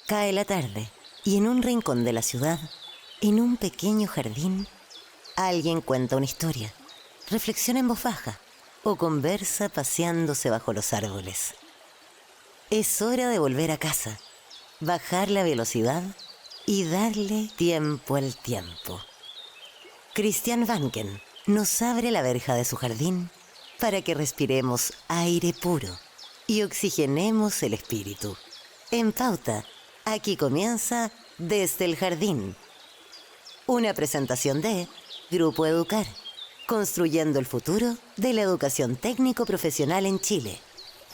Cae la tarde y en un rincón de la ciudad, en un pequeño jardín, alguien cuenta una historia, reflexiona en voz baja o conversa paseándose bajo los árboles. Es hora de volver a casa, bajar la velocidad y darle tiempo al tiempo. Christian Vanken nos abre la verja de su jardín para que respiremos aire puro y oxigenemos el espíritu. En Pauta, aquí comienza Desde el Jardín. Una presentación de Grupo Educar, construyendo el futuro de la educación técnico-profesional en Chile.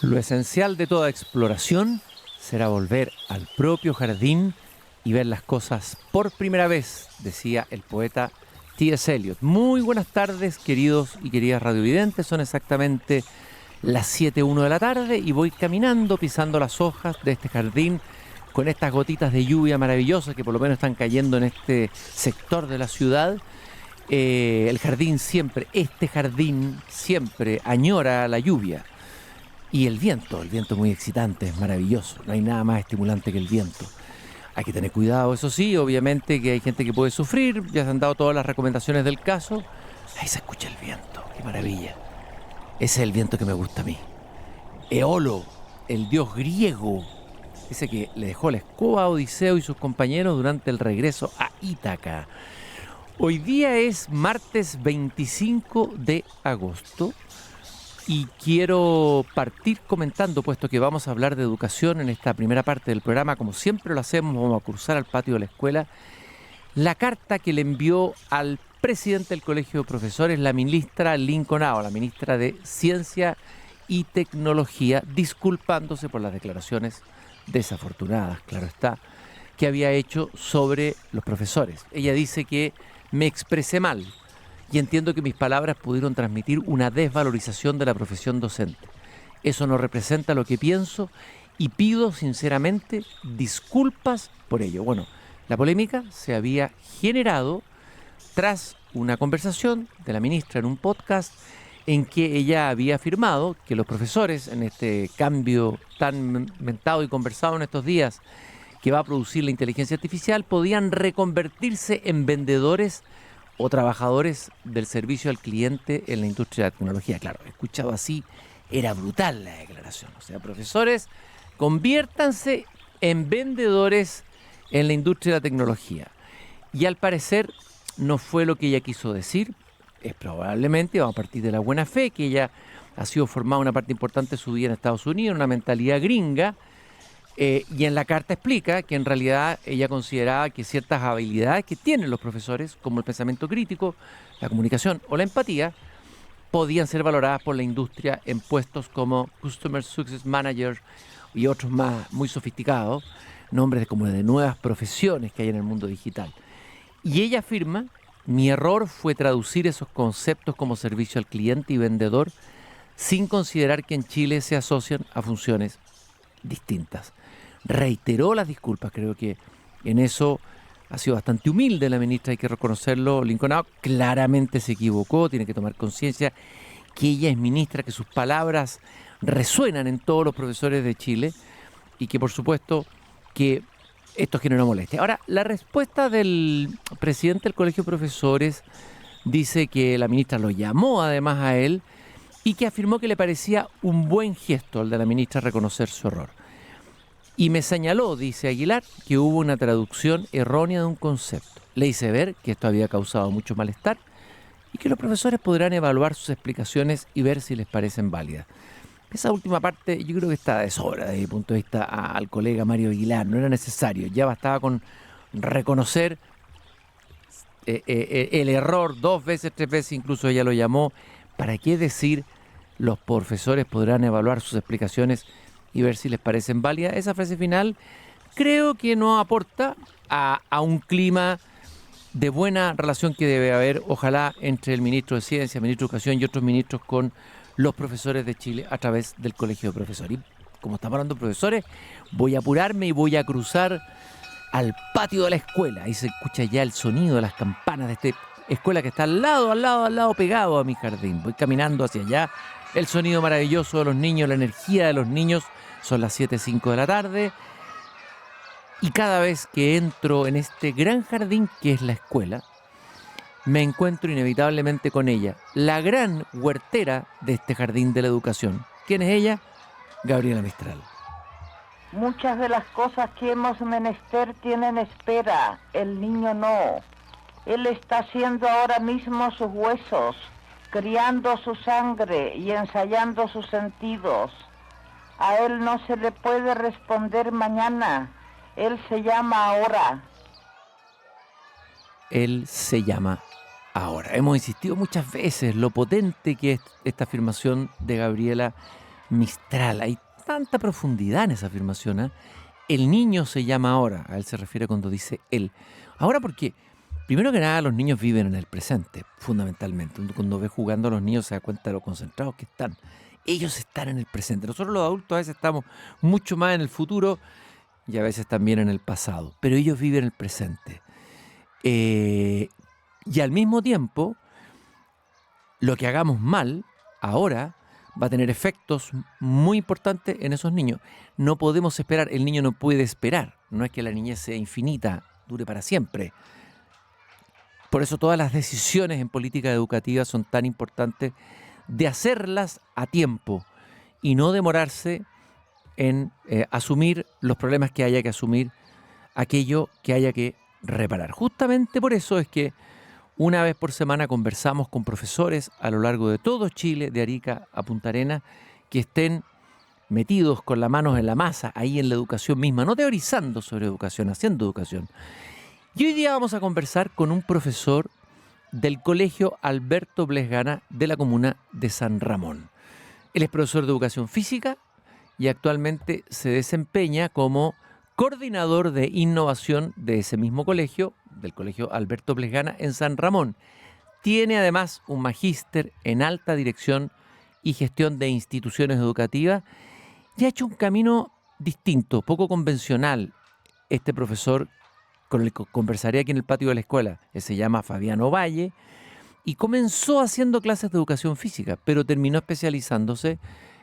Lo esencial de toda exploración será volver al propio jardín y ver las cosas por primera vez, decía el poeta T.S. Eliot. Muy buenas tardes, queridos y queridas radiovidentes. Son exactamente las 7:01 de la tarde y voy caminando, pisando las hojas de este jardín con estas gotitas de lluvia maravillosas que por lo menos están cayendo en este sector de la ciudad. El jardín siempre, este jardín siempre añora la lluvia. Y el viento muy excitante, es maravilloso. No hay nada más estimulante que el viento. Hay que tener cuidado, eso sí, obviamente que hay gente que puede sufrir. Ya se han dado todas las recomendaciones del caso. Ahí se escucha el viento, qué maravilla. Ese es el viento que me gusta a mí. Eolo, el dios griego, ese que le dejó la escoba a Odiseo y sus compañeros durante el regreso a Ítaca. Hoy día es martes 25 de agosto y quiero partir comentando, puesto que vamos a hablar de educación en esta primera parte del programa, como siempre lo hacemos, vamos a cruzar al patio de la escuela, la carta que le envió al presidente del Colegio de Profesores, la ministra Lincoln Hao, la ministra de Ciencia y Tecnología, disculpándose por las declaraciones desafortunadas, claro está, que había hecho sobre los profesores. Ella dice que me expresé mal y entiendo que mis palabras pudieron transmitir una desvalorización de la profesión docente. Eso no representa lo que pienso y pido sinceramente disculpas por ello. Bueno, la polémica se había generado tras una conversación de la ministra en un podcast en que ella había afirmado que los profesores, en este cambio tan mentado y conversado en estos días que va a producir la inteligencia artificial, podían reconvertirse en vendedores o trabajadores del servicio al cliente en la industria de la tecnología. Claro, escuchado así, era brutal la declaración. O sea, profesores, conviértanse en vendedores en la industria de la tecnología. Y al parecer no fue lo que ella quiso decir. Es probablemente, vamos a partir de la buena fe, que ella ha sido formada una parte importante de su vida en Estados Unidos, una mentalidad gringa, y en la carta explica que en realidad ella consideraba que ciertas habilidades que tienen los profesores, como el pensamiento crítico, la comunicación o la empatía, podían ser valoradas por la industria en puestos como Customer Success Manager y otros más muy sofisticados, nombres como de nuevas profesiones que hay en el mundo digital. Y ella afirma: mi error fue traducir esos conceptos como servicio al cliente y vendedor sin considerar que en Chile se asocian a funciones distintas. Reiteró las disculpas, creo que en eso ha sido bastante humilde la ministra, hay que reconocerlo. Lincoln Hao claramente se equivocó, tiene que tomar conciencia que ella es ministra, que sus palabras resuenan en todos los profesores de Chile y que por supuesto que esto genera molestia. Ahora, la respuesta del presidente del Colegio de Profesores dice que la ministra lo llamó además a él y que afirmó que le parecía un buen gesto el de la ministra reconocer su error. Y me señaló, dice Aguilar, que hubo una traducción errónea de un concepto. Le hice ver que esto había causado mucho malestar y que los profesores podrán evaluar sus explicaciones y ver si les parecen válidas. Esa última parte yo creo que está de sobra desde mi punto de vista al colega Mario Aguilar. No era necesario, ya bastaba con reconocer el error 2 veces, 3 veces, incluso ella lo llamó. ¿Para qué decir los profesores podrán evaluar sus explicaciones y ver si les parecen válidas? Esa frase final creo que no aporta a un clima de buena relación que debe haber, ojalá, entre el ministro de Ciencia, el ministro de Educación y otros ministros con los profesores de Chile a través del Colegio de Profesores. Y como estamos hablando de profesores, voy a apurarme y voy a cruzar al patio de la escuela. Ahí se escucha ya el sonido de las campanas de esta escuela que está al lado, pegado a mi jardín. Voy caminando hacia allá. El sonido maravilloso de los niños, la energía de los niños. Son las 7:05 de la tarde. Y cada vez que entro en este gran jardín que es la escuela, me encuentro inevitablemente con ella, la gran huertera de este jardín de la educación. ¿Quién es ella? Gabriela Mistral. Muchas de las cosas que hemos menester tienen espera, el niño no. Él está haciendo ahora mismo sus huesos, criando su sangre y ensayando sus sentidos. A él no se le puede responder mañana, él se llama ahora. Él se llama ahora. Hemos insistido muchas veces lo potente que es esta afirmación de Gabriela Mistral. Hay tanta profundidad en esa afirmación, ¿eh? El niño se llama ahora. A él se refiere cuando dice él. Ahora porque, primero que nada, los niños viven en el presente, fundamentalmente. Cuando ve jugando a los niños se da cuenta de lo concentrados que están. Ellos están en el presente. Nosotros los adultos a veces estamos mucho más en el futuro y a veces también en el pasado. Pero ellos viven en el presente. Y al mismo tiempo, lo que hagamos mal ahora va a tener efectos muy importantes en esos niños. No podemos esperar, el niño no puede esperar. No es que la niñez sea infinita, dure para siempre. Por eso todas las decisiones en política educativa son tan importantes de hacerlas a tiempo y no demorarse en asumir los problemas que haya que asumir, aquello que haya que reparar. Justamente por eso es que una vez por semana conversamos con profesores a lo largo de todo Chile, de Arica a Punta Arenas, que estén metidos con las manos en la masa, ahí en la educación misma, no teorizando sobre educación, haciendo educación. Y hoy día vamos a conversar con un profesor del Colegio Alberto Blesgana de la comuna de San Ramón. Él es profesor de educación física y actualmente se desempeña como coordinador de innovación de ese mismo colegio, del Colegio Alberto Blesgana en San Ramón. Tiene además un magíster en alta dirección y gestión de instituciones educativas y ha hecho un camino distinto, poco convencional. Este profesor con el que conversaré aquí en el patio de la escuela, él se llama Fabián Ovalle y comenzó haciendo clases de educación física, pero terminó especializándose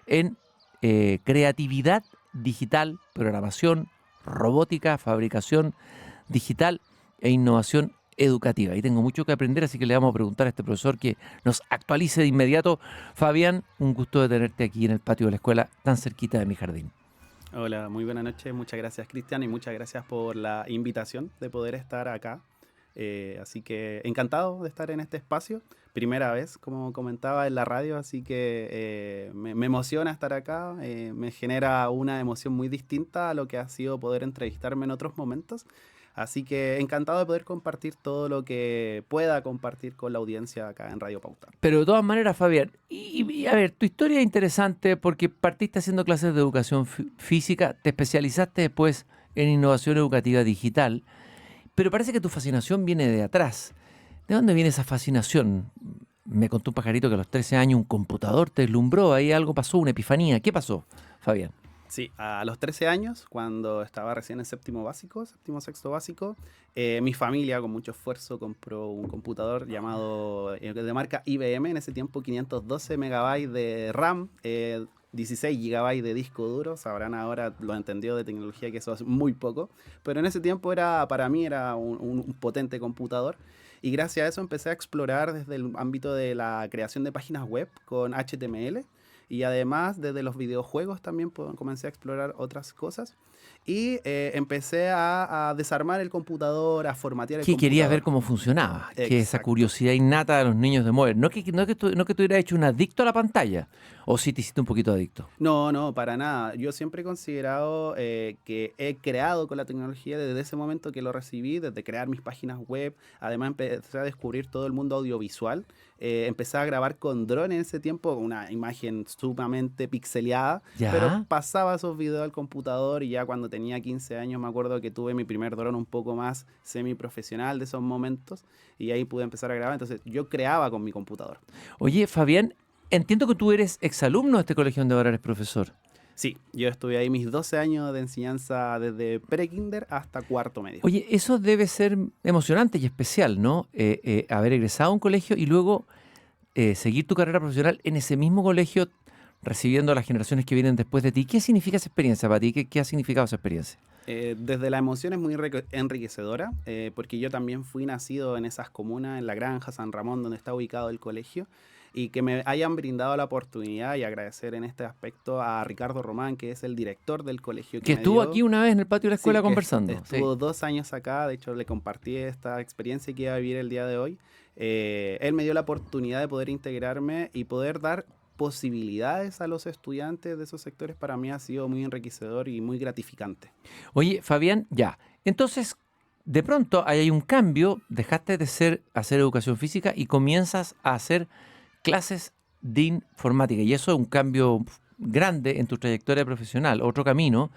en creatividad digital, programación, robótica, fabricación digital e innovación educativa. Y tengo mucho que aprender, así que le vamos a preguntar a este profesor que nos actualice de inmediato. Fabián, un gusto de tenerte aquí en el patio de la escuela, tan cerquita de mi jardín. Hola, muy buenas noches. Muchas gracias, Cristian, y muchas gracias por la invitación de poder estar acá. Así que encantado de estar en este espacio. Primera vez, como comentaba, en la radio, así que me emociona estar acá. Me genera una emoción muy distinta a lo que ha sido poder entrevistarme en otros momentos. Así que encantado de poder compartir todo lo que pueda compartir con la audiencia acá en Radio Pauta. Pero de todas maneras, Fabián, a ver, tu historia es interesante porque partiste haciendo clases de educación física, te especializaste después en innovación educativa digital, pero parece que tu fascinación viene de atrás. ¿De dónde viene esa fascinación? Me contó un pajarito que a los 13 años un computador te deslumbró, ahí algo pasó, una epifanía. ¿Qué pasó, Fabián? Sí, a los 13 años, cuando estaba recién en séptimo sexto básico, mi familia con mucho esfuerzo compró un computador llamado, de marca IBM, en ese tiempo 512 megabytes de RAM, 16 gigabytes de disco duro. Sabrán ahora, lo entendió de tecnología, que eso es muy poco, pero en ese tiempo para mí era un potente computador. Y gracias a eso empecé a explorar desde el ámbito de la creación de páginas web con HTML. Y además, desde los videojuegos también comencé a explorar otras cosas. Y empecé a desarmar el computador, a formatear el computador. Querías ver cómo funcionaba, que esa curiosidad innata de los niños de mover. No que tú hubieras hecho un adicto a la pantalla, o sí te hiciste un poquito adicto. No, para nada. Yo siempre he considerado que he creado con la tecnología desde ese momento que lo recibí, desde crear mis páginas web. Además empecé a descubrir todo el mundo audiovisual. Empecé a grabar con drone en ese tiempo, una imagen sumamente pixeleada, pero pasaba esos videos al computador y ya cuando tenía 15 años me acuerdo que tuve mi primer drone un poco más semiprofesional de esos momentos y ahí pude empezar a grabar. Entonces yo creaba con mi computador. Oye, Fabián, entiendo que tú eres exalumno de este colegio donde ahora eres profesor. Sí, yo estuve ahí mis 12 años de enseñanza desde pre-kinder hasta cuarto medio. Oye, eso debe ser emocionante y especial, ¿no? Haber egresado a un colegio y luego seguir tu carrera profesional en ese mismo colegio, recibiendo a las generaciones que vienen después de ti. ¿Qué significa esa experiencia para ti? ¿Qué ha significado esa experiencia? Desde la emoción es muy enriquecedora, porque yo también fui nacido en esas comunas, en la Granja, San Ramón, donde está ubicado el colegio, y que me hayan brindado la oportunidad, y agradecer en este aspecto a Ricardo Román, que es el director del colegio. Que me estuvo dio, aquí una vez en el patio de la escuela sí, que conversando. estuvo 2 años acá, de hecho le compartí esta experiencia que iba a vivir el día de hoy. Él me dio la oportunidad de poder integrarme y poder dar posibilidades a los estudiantes de esos sectores. Para mí ha sido muy enriquecedor y muy gratificante. Oye, Fabián, ya. Entonces, de pronto ahí hay un cambio, dejaste de hacer educación física y comienzas a hacer clases de informática. Y eso es un cambio grande en tu trayectoria profesional, otro camino.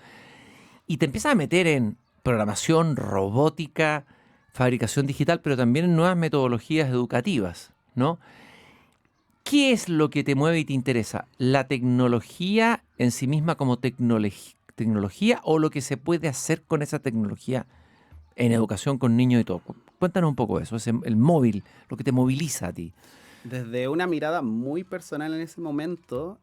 Y te empiezas a meter en programación, robótica, fabricación digital, pero también en nuevas metodologías educativas, ¿no? ¿Qué es lo que te mueve y te interesa? ¿La tecnología en sí misma como tecnología o lo que se puede hacer con esa tecnología en educación con niños y todo? Cuéntanos un poco de eso, el móvil, lo que te moviliza a ti. Desde una mirada muy personal en ese momento,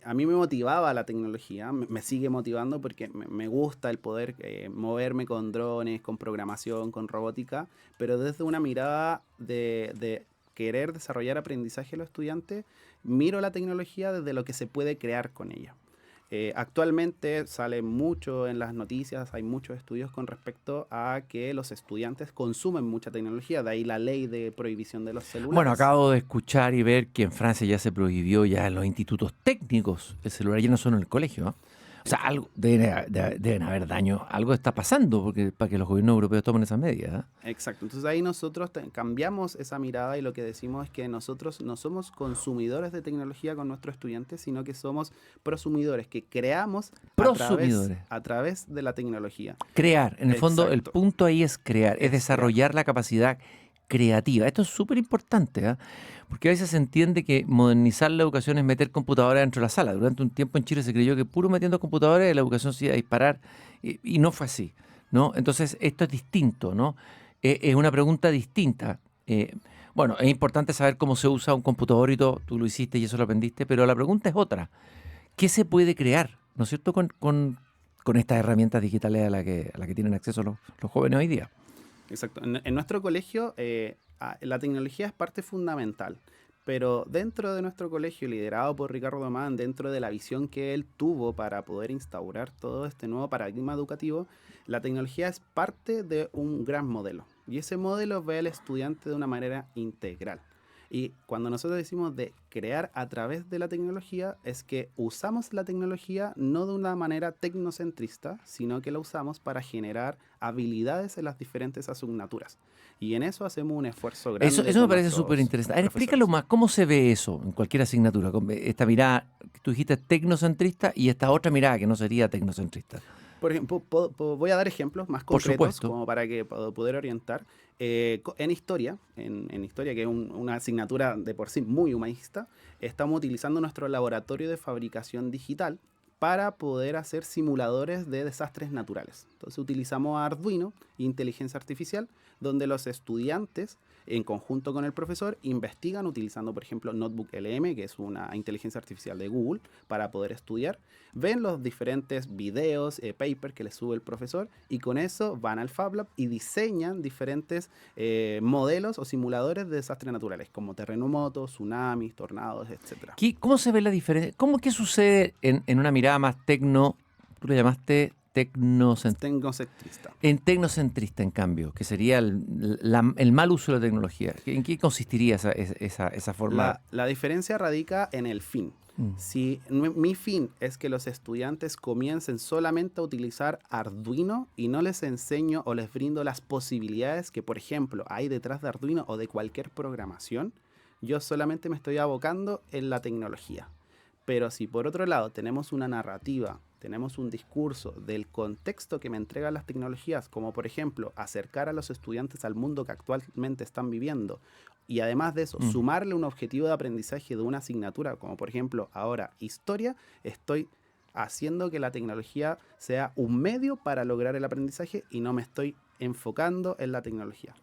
a mí me motivaba la tecnología, me sigue motivando porque me gusta el poder moverme con drones, con programación, con robótica, pero desde una mirada de querer desarrollar aprendizaje a los estudiantes, miro la tecnología desde lo que se puede crear con ella. Actualmente sale mucho en las noticias, hay muchos estudios con respecto a que los estudiantes consumen mucha tecnología, de ahí la ley de prohibición de los celulares. Bueno, acabo de escuchar y ver que en Francia ya se prohibió ya en los institutos técnicos el celular, ya no solo en el colegio, ¿no? O sea, algo deben haber daños, algo está pasando para que los gobiernos europeos tomen esas medidas, ¿eh? Exacto, entonces ahí nosotros cambiamos esa mirada y lo que decimos es que nosotros no somos consumidores de tecnología con nuestros estudiantes, sino que somos prosumidores, que creamos a través de la tecnología. Crear, en el fondo el Exacto. punto ahí es crear, es desarrollar la capacidad creativa. Esto es súper importante, ¿eh? Porque a veces se entiende que modernizar la educación es meter computadoras dentro de la sala. Durante un tiempo en Chile se creyó que puro metiendo computadoras la educación se iba a disparar y no fue así, ¿no? Entonces esto es distinto, ¿no? Es una pregunta distinta. Bueno, es importante saber cómo se usa un computador y todo, tú lo hiciste y eso lo aprendiste, pero la pregunta es otra. ¿Qué se puede crear, ¿no es cierto?, con estas herramientas digitales a la que tienen acceso los jóvenes hoy día? Exacto. En nuestro colegio la tecnología es parte fundamental, pero dentro de nuestro colegio, liderado por Ricardo Domán, dentro de la visión que él tuvo para poder instaurar todo este nuevo paradigma educativo, la tecnología es parte de un gran modelo. Y ese modelo ve al estudiante de una manera integral. Y cuando nosotros decimos de crear a través de la tecnología, es que usamos la tecnología no de una manera tecnocentrista, sino que la usamos para generar habilidades en las diferentes asignaturas. Y en eso hacemos un esfuerzo grande. Eso me parece súper interesante. A ver, explícalo más. ¿Cómo se ve eso en cualquier asignatura? Esta mirada que tú dijiste tecnocentrista y esta otra mirada que no sería tecnocentrista. Por ejemplo, voy a dar ejemplos más concretos como para que poder orientar. En historia, en historia, que es una asignatura de por sí muy humanista, estamos utilizando nuestro laboratorio de fabricación digital para poder hacer simuladores de desastres naturales. Entonces utilizamos Arduino, inteligencia artificial, donde los estudiantes, en conjunto con el profesor, investigan utilizando, por ejemplo, Notebook LM, que es una inteligencia artificial de Google, para poder estudiar. Ven los diferentes videos, papers que les sube el profesor, y con eso van al Fab Lab y diseñan diferentes modelos o simuladores de desastres naturales, como terremotos, tsunamis, tornados, etc. ¿Cómo se ve la diferencia? ¿Qué sucede en una mirada más tú le llamaste tecnocentrista? En tecnocentrista, en cambio, que sería el mal uso de la tecnología. ¿En qué consistiría esa forma? La diferencia radica en el fin. Si mi fin es que los estudiantes comiencen solamente a utilizar Arduino y no les enseño o les brindo las posibilidades que, por ejemplo, hay detrás de Arduino o de cualquier programación, yo solamente me estoy abocando en la tecnología. Pero si por otro lado tenemos una narrativa, tenemos un discurso del contexto que me entregan las tecnologías, como por ejemplo acercar a los estudiantes al mundo que actualmente están viviendo, y además de eso, sumarle un objetivo de aprendizaje de una asignatura, como por ejemplo ahora historia, estoy haciendo que la tecnología sea un medio para lograr el aprendizaje y no me estoy enfocando en la tecnología.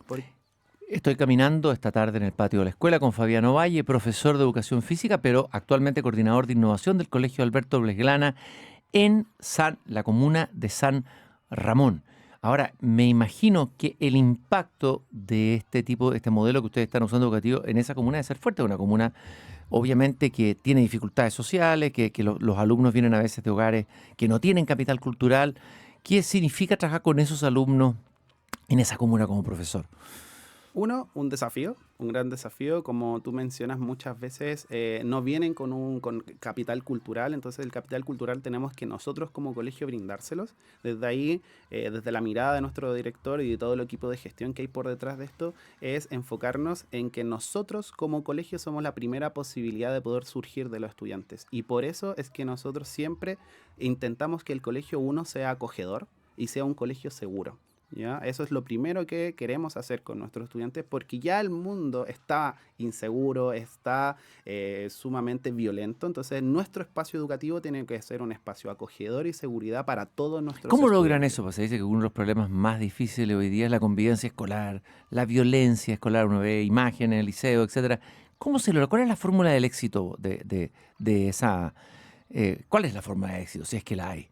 Estoy caminando esta tarde en el patio de la escuela con Fabiano Valle, profesor de educación física, pero actualmente coordinador de innovación del Colegio Alberto Blesglana en la comuna de San Ramón. Ahora, me imagino que el impacto de este modelo que ustedes están usando educativo en esa comuna debe ser fuerte. Una comuna, obviamente, que tiene dificultades sociales, que los alumnos vienen a veces de hogares que no tienen capital cultural. ¿Qué significa trabajar con esos alumnos en esa comuna como profesor? Uno, un desafío, un gran desafío. Como tú mencionas, muchas veces no vienen con capital cultural, entonces el capital cultural tenemos que nosotros como colegio brindárselos. Desde ahí, desde la mirada de nuestro director y de todo el equipo de gestión que hay por detrás de esto, es enfocarnos en que nosotros como colegio somos la primera posibilidad de poder surgir de los estudiantes. Y por eso es que nosotros siempre intentamos que el colegio uno sea acogedor y sea un colegio seguro. ¿Ya? Eso es lo primero que queremos hacer con nuestros estudiantes, porque ya el mundo está inseguro, está sumamente violento. Entonces nuestro espacio educativo tiene que ser un espacio acogedor y seguridad para todos nuestros ¿Cómo estudiantes. logran eso? Pues se dice que uno de los problemas más difíciles hoy día es la convivencia escolar, la violencia escolar. Uno ve imágenes en el liceo, etcétera. ¿Cómo se logra? ¿Cuál es la fórmula del éxito de esa? ¿Cuál es la fórmula de éxito, si es que la hay?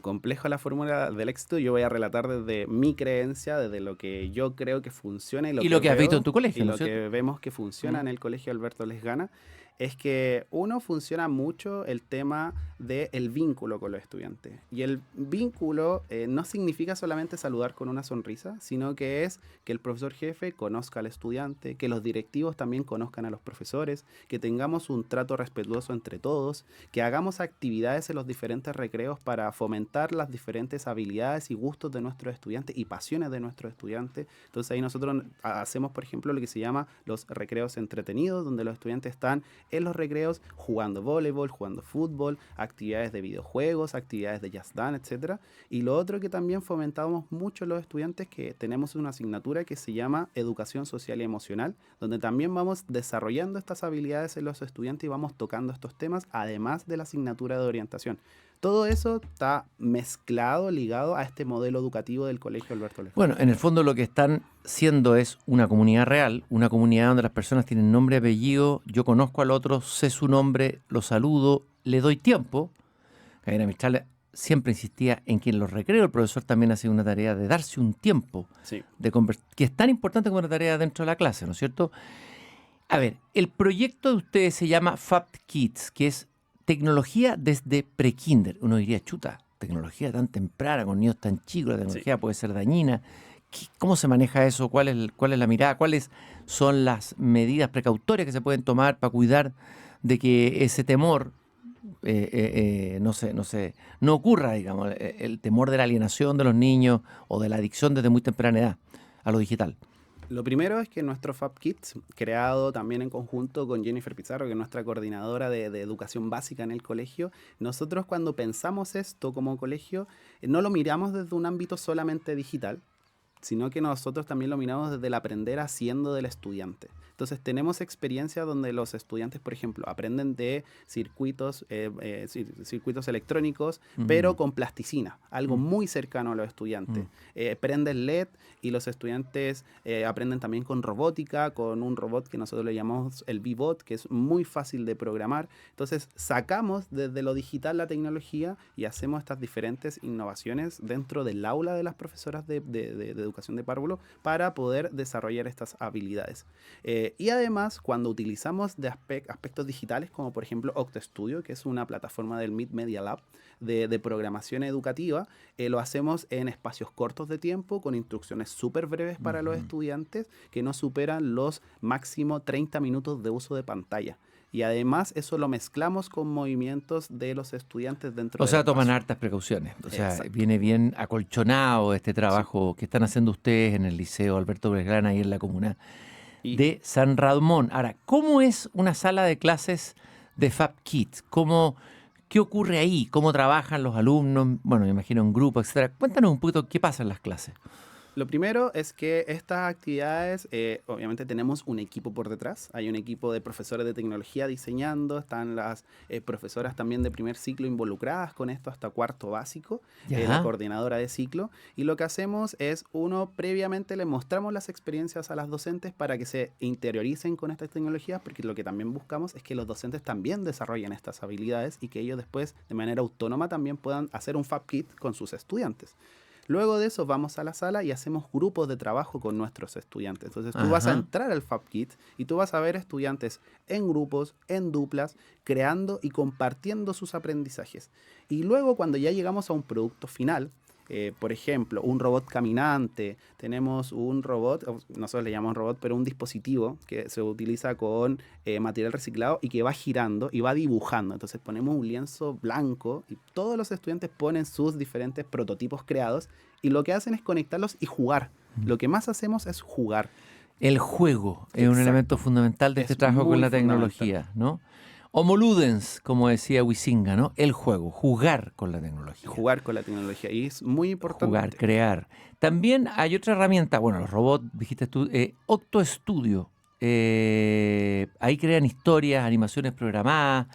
Complejo la fórmula del éxito. Yo voy a relatar desde mi creencia, desde lo que yo creo que funciona y lo que has visto en tu colegio, y ¿no lo es cierto? que vemos que funciona en el Colegio Alberto Blesglana, es que uno funciona mucho el tema del vínculo con los estudiantes. Y el vínculo no significa solamente saludar con una sonrisa, sino que es que el profesor jefe conozca al estudiante, que los directivos también conozcan a los profesores, que tengamos un trato respetuoso entre todos, que hagamos actividades en los diferentes recreos para fomentar las diferentes habilidades y gustos de nuestros estudiantes y pasiones de nuestros estudiantes. Entonces ahí nosotros hacemos, por ejemplo, lo que se llama los recreos entretenidos, donde los estudiantes están en los recreos jugando voleibol, jugando fútbol, actividades de videojuegos, actividades de jazz dance, etc. Y lo otro que también fomentamos mucho los estudiantes, que tenemos una asignatura que se llama Educación Social y Emocional, donde también vamos desarrollando estas habilidades en los estudiantes y vamos tocando estos temas, además de la asignatura de orientación. Todo eso está mezclado, ligado a este modelo educativo del Colegio Alberto Blesglana. Bueno, en el fondo lo que están siendo es una comunidad real, una comunidad donde las personas tienen nombre y apellido, yo conozco al otro, sé su nombre, lo saludo, le doy tiempo. Javiera Mistral siempre insistía en que en los recreos el profesor también hacía una tarea de darse un tiempo, Sí. que es tan importante como una tarea dentro de la clase, ¿no es cierto? A ver, el proyecto de ustedes se llama Fab Kids, que es tecnología desde prekinder. Uno diría, chuta, tecnología tan temprana, con niños tan chicos, la tecnología puede ser dañina. ¿Cómo se maneja eso? ¿Cuál es la mirada? ¿Cuáles son las medidas precautorias que se pueden tomar para cuidar de que ese temor no ocurra, digamos, el temor de la alienación de los niños o de la adicción desde muy temprana edad a lo digital? Lo primero es que nuestro Fab Kids, creado también en conjunto con Jennifer Pizarro, que es nuestra coordinadora de educación básica en el colegio, nosotros cuando pensamos esto como colegio, no lo miramos desde un ámbito solamente digital, sino que nosotros también lo miramos desde el aprender haciendo del estudiante. Entonces tenemos experiencias donde los estudiantes, por ejemplo, aprenden de circuitos electrónicos, pero con plasticina, algo muy cercano a los estudiantes. Prenden LED y los estudiantes aprenden también con robótica, con un robot que nosotros le llamamos el V-Bot, que es muy fácil de programar. Entonces sacamos desde lo digital la tecnología y hacemos estas diferentes innovaciones dentro del aula de las profesoras de educación de párvulo para poder desarrollar estas habilidades. Y además, cuando utilizamos de aspectos digitales, como por ejemplo OctoStudio, que es una plataforma del Mid Media Lab de programación educativa, lo hacemos en espacios cortos de tiempo, con instrucciones súper breves para los estudiantes, que no superan los máximo 30 minutos de uso de pantalla. Y además eso lo mezclamos con movimientos de los estudiantes dentro del O sea, toman espacio. hartas precauciones. O sea, Exacto. viene bien acolchonado este trabajo que están haciendo ustedes en el Liceo Alberto Blesglana y en la comuna de San Ramón. Ahora, ¿cómo es una sala de clases de Fab Kids? ¿Qué ocurre ahí? ¿Cómo trabajan los alumnos? Bueno, me imagino en grupo, etcétera. Cuéntanos un poquito qué pasa en las clases. Lo primero es que estas actividades, obviamente tenemos un equipo por detrás, hay un equipo de profesores de tecnología diseñando, están las profesoras también de primer ciclo involucradas con esto hasta cuarto básico, Ya. la coordinadora de ciclo, y lo que hacemos es, previamente le mostramos las experiencias a las docentes para que se interioricen con estas tecnologías, porque lo que también buscamos es que los docentes también desarrollen estas habilidades y que ellos después de manera autónoma también puedan hacer un Fab Kit con sus estudiantes. Luego de eso vamos a la sala y hacemos grupos de trabajo con nuestros estudiantes. Entonces tú vas a entrar al Fab Kit y tú vas a ver estudiantes en grupos, en duplas, creando y compartiendo sus aprendizajes. Y luego cuando ya llegamos a un producto final, por ejemplo, un robot caminante, tenemos un robot, nosotros le llamamos robot, pero un dispositivo que se utiliza con material reciclado y que va girando y va dibujando. Entonces ponemos un lienzo blanco y todos los estudiantes ponen sus diferentes prototipos creados y lo que hacen es conectarlos y jugar. Lo que más hacemos es jugar. El juego es un Exacto. elemento fundamental de este Es trabajo con muy la tecnología, ¿no? Homo ludens, como decía Huizinga, ¿no? El juego, jugar con la tecnología. Jugar con la tecnología y es muy importante. Jugar, crear. También hay otra herramienta, bueno, los robots, dijiste tú, Octo Studio. Ahí crean historias, animaciones programadas,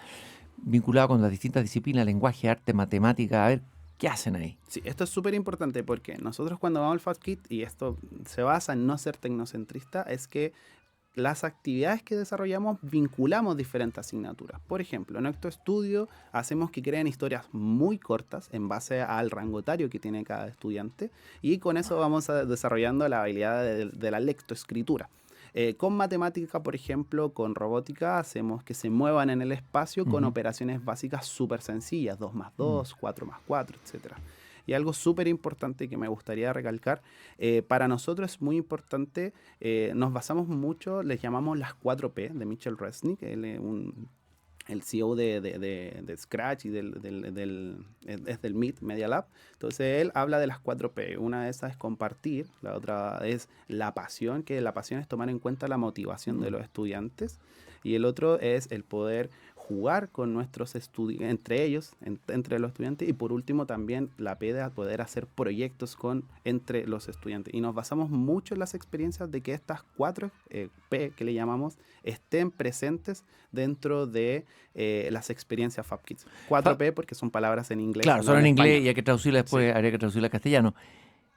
vinculadas con las distintas disciplinas, lenguaje, arte, matemática. A ver, ¿qué hacen ahí? Sí, esto es súper importante porque nosotros cuando vamos al Fab Kit, y esto se basa en no ser tecnocentrista, es que las actividades que desarrollamos vinculamos diferentes asignaturas. Por ejemplo, en Octo Studio hacemos que creen historias muy cortas en base al rango etario que tiene cada estudiante y con eso vamos desarrollando la habilidad de la lectoescritura. Con matemática, por ejemplo, con robótica, hacemos que se muevan en el espacio con operaciones básicas súper sencillas, 2 más 2, 4 más 4, etc. Y algo súper importante que me gustaría recalcar, para nosotros es muy importante, nos basamos mucho, les llamamos las 4P de Mitchell Resnick, el CEO de Scratch y es del MIT, Media Lab. Entonces él habla de las 4P. Una de esas es compartir, la otra es la pasión, que la pasión es tomar en cuenta la motivación de los estudiantes. Y el otro es el poder jugar con nuestros estudiantes, entre ellos, entre los estudiantes. Y por último también la P de poder hacer proyectos entre los estudiantes. Y nos basamos mucho en las experiencias de que estas 4 P que le llamamos estén presentes dentro de las experiencias Fab Kids. 4P porque son palabras en inglés. Claro, son en inglés español. y hay que traducirlas después, Sí. habría que traducirlas al castellano.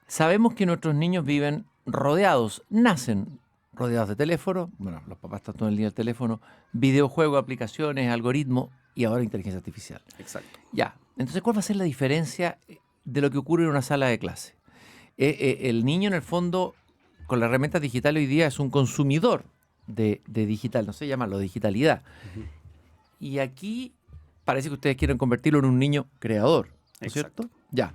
Sabemos que nuestros niños viven rodeados, nacen rodeados de teléfono, bueno, los papás están todo el día en el teléfono, videojuegos, aplicaciones, algoritmos y ahora inteligencia artificial. Exacto. Ya, entonces, ¿cuál va a ser la diferencia de lo que ocurre en una sala de clase? El niño, en el fondo, con las herramientas digitales hoy día es un consumidor de digital, no sé llamarlo digitalidad. Y aquí parece que ustedes quieren convertirlo en un niño creador, ¿no es Exacto. cierto? Ya.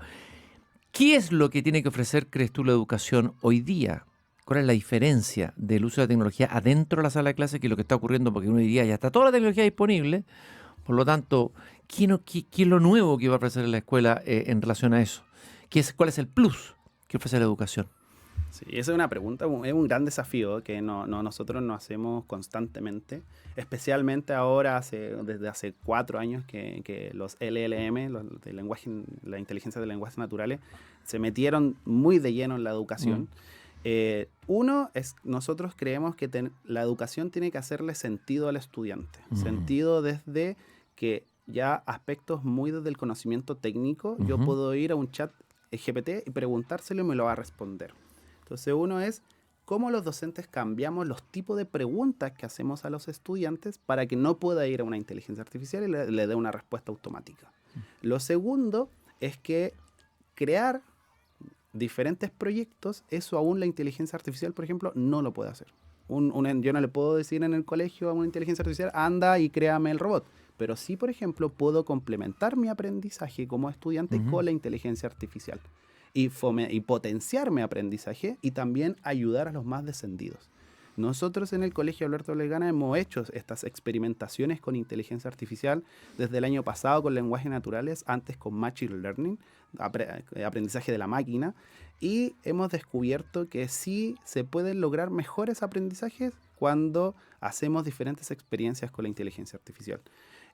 ¿Qué es lo que tiene que ofrecer, crees tú, la educación hoy día? ¿Cuál es la diferencia del uso de la tecnología adentro de la sala de clase que lo que está ocurriendo? Porque uno diría, ya está toda la tecnología disponible, por lo tanto, ¿qué es lo nuevo que va a ofrecer la escuela en relación a eso? ¿Cuál es el plus que ofrece la educación? Sí, esa es una pregunta, es un gran desafío que nosotros nos hacemos constantemente, especialmente ahora, desde hace 4 años que los LLM, la inteligencia de lenguajes naturales, se metieron muy de lleno en la educación. Uno es, nosotros creemos que la educación tiene que hacerle sentido al estudiante, sentido desde que ya aspectos muy desde el conocimiento técnico, yo puedo ir a un chat GPT y preguntárselo y me lo va a responder. Entonces uno es cómo los docentes cambiamos los tipos de preguntas que hacemos a los estudiantes para que no pueda ir a una inteligencia artificial y le dé una respuesta automática. Lo segundo es que crear diferentes proyectos, eso aún la inteligencia artificial, por ejemplo, no lo puede hacer. Yo no le puedo decir en el colegio a una inteligencia artificial, anda y créame el robot. Pero sí, por ejemplo, puedo complementar mi aprendizaje como estudiante con la inteligencia artificial y potenciar mi aprendizaje y también ayudar a los más descendidos. Nosotros en el Colegio Alberto Belgrano hemos hecho estas experimentaciones con inteligencia artificial desde el año pasado con lenguajes naturales, antes con Machine Learning, aprendizaje de la máquina, y hemos descubierto que sí se pueden lograr mejores aprendizajes cuando hacemos diferentes experiencias con la inteligencia artificial.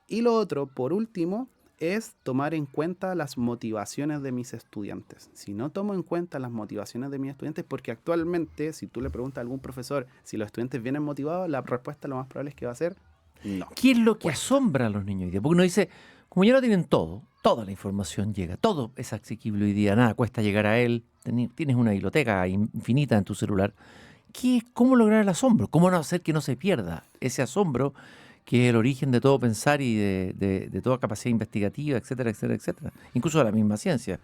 Y lo otro, por último, es tomar en cuenta las motivaciones de mis estudiantes. Si no tomo en cuenta las motivaciones de mis estudiantes, porque actualmente, si tú le preguntas a algún profesor si los estudiantes vienen motivados, la respuesta lo más probable es que va a ser no. ¿Qué es lo que asombra a los niños hoy día? Porque uno dice, como ya lo tienen todo, toda la información llega, todo es asequible hoy día, nada cuesta llegar a él, tienes una biblioteca infinita en tu celular. ¿Cómo lograr el asombro? ¿Cómo no hacer que no se pierda ese asombro que es el origen de todo pensar y de toda capacidad investigativa, etcétera, etcétera, etcétera? Incluso de la misma ciencia.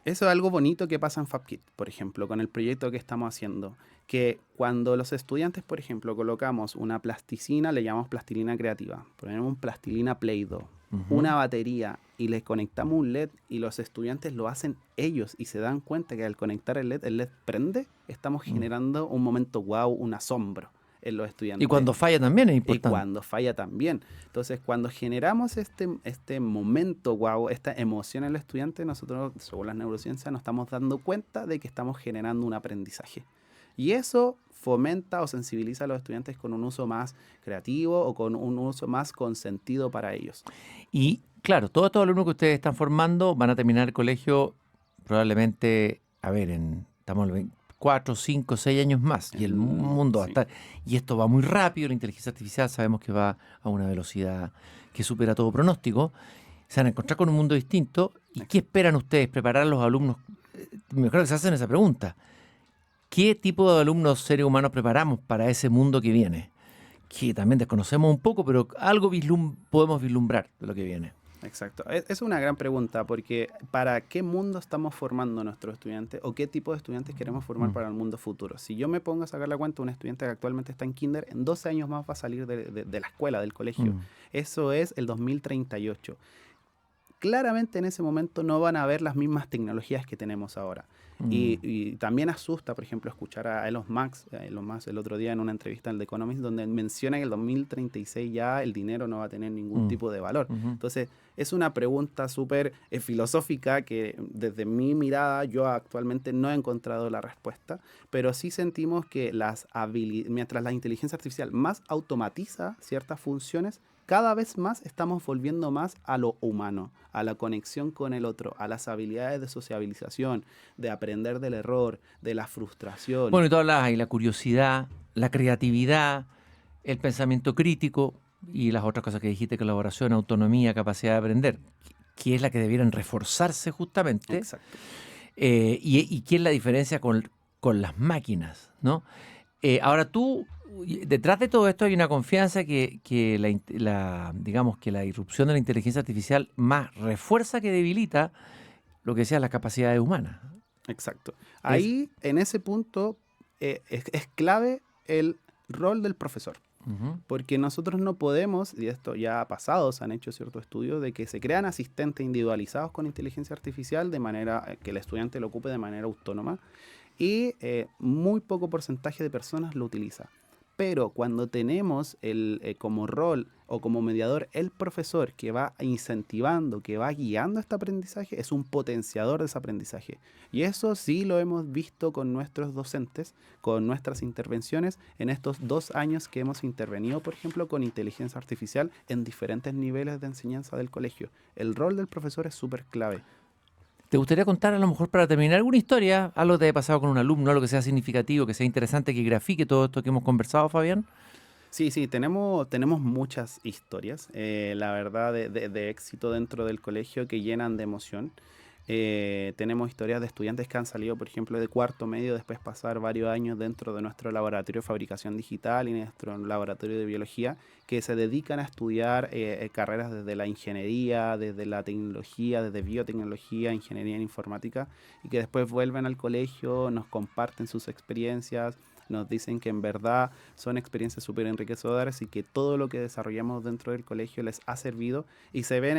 Eso es algo bonito que pasa en FabKit, por ejemplo, con el proyecto que estamos haciendo. Que cuando los estudiantes, por ejemplo, colocamos una plasticina, le llamamos plastilina creativa, ponemos un plastilina Play-Doh, una batería y les conectamos un LED y los estudiantes lo hacen ellos y se dan cuenta que al conectar el LED prende, estamos generando un momento wow, un asombro en los estudiantes. Y cuando falla también es importante. Y cuando falla también. Entonces, cuando generamos este momento wow, esta emoción en el estudiante, nosotros, según las neurociencias, nos estamos dando cuenta de que estamos generando un aprendizaje. Y eso fomenta o sensibiliza a los estudiantes con un uso más creativo o con un uso más consentido para ellos. Y claro, todos estos alumnos que ustedes están formando van a terminar el colegio probablemente, estamos en 4, 5, 6 años más. Y el mundo va a estar... Y esto va muy rápido, la inteligencia artificial sabemos que va a una velocidad que supera todo pronóstico. Se van a encontrar con un mundo distinto. ¿Y qué esperan ustedes? Preparar a los alumnos. Me creo que se hacen esa pregunta. ¿Qué tipo de alumnos seres humanos preparamos para ese mundo que viene? Que también desconocemos un poco, pero algo podemos vislumbrar de lo que viene. Exacto. Es una gran pregunta porque ¿para qué mundo estamos formando a nuestros estudiantes o qué tipo de estudiantes queremos formar para el mundo futuro? Si yo me pongo a sacar la cuenta, un estudiante que actualmente está en kinder, en 12 años más va a salir de la escuela, del colegio. Eso es el 2038. Claramente en ese momento no van a haber las mismas tecnologías que tenemos ahora. Y también asusta, por ejemplo, escuchar a Elon Musk el otro día en una entrevista en The Economist, donde menciona que en el 2036 ya el dinero no va a tener ningún tipo de valor. Entonces, es una pregunta súper filosófica que desde mi mirada yo actualmente no he encontrado la respuesta, pero sí sentimos que mientras la inteligencia artificial más automatiza ciertas funciones, cada vez más estamos volviendo más a lo humano, a la conexión con el otro, a las habilidades de sociabilización, de aprender del error, de la frustración. Bueno, y tú hablabas ahí, la curiosidad, la creatividad, el pensamiento crítico y las otras cosas que dijiste, colaboración, autonomía, capacidad de aprender, que es la que debieran reforzarse justamente. Exacto. Y qué es la diferencia con las máquinas, ¿no? Ahora tú... Detrás de todo esto hay una confianza que digamos que la irrupción de la inteligencia artificial más refuerza que debilita lo que sean las capacidades humanas. Exacto. Ahí, en ese punto, es clave el rol del profesor. Porque nosotros no podemos, y esto ya ha pasado, se han hecho ciertos estudios, de que se crean asistentes individualizados con inteligencia artificial de manera que el estudiante lo ocupe de manera autónoma y muy poco porcentaje de personas lo utiliza. Pero cuando tenemos como rol o como mediador el profesor que va incentivando, que va guiando este aprendizaje, es un potenciador de ese aprendizaje. Y eso sí lo hemos visto con nuestros docentes, con nuestras intervenciones en estos 2 años que hemos intervenido, por ejemplo, con inteligencia artificial en diferentes niveles de enseñanza del colegio. El rol del profesor es súper clave. ¿Te gustaría contar, a lo mejor para terminar, alguna historia, algo que te haya pasado con un alumno, algo que sea significativo, que sea interesante, que grafique todo esto que hemos conversado, Fabián? Sí, tenemos muchas historias, la verdad, de éxito dentro del colegio que llenan de emoción. Tenemos historias de estudiantes que han salido, por ejemplo, de cuarto medio, después pasar varios años dentro de nuestro laboratorio de fabricación digital y nuestro laboratorio de biología, que se dedican a estudiar carreras desde la ingeniería, desde la tecnología, desde biotecnología, ingeniería en informática, y que después vuelven al colegio, nos comparten sus experiencias, nos dicen que en verdad son experiencias súper enriquecedoras y que todo lo que desarrollamos dentro del colegio les ha servido y se ven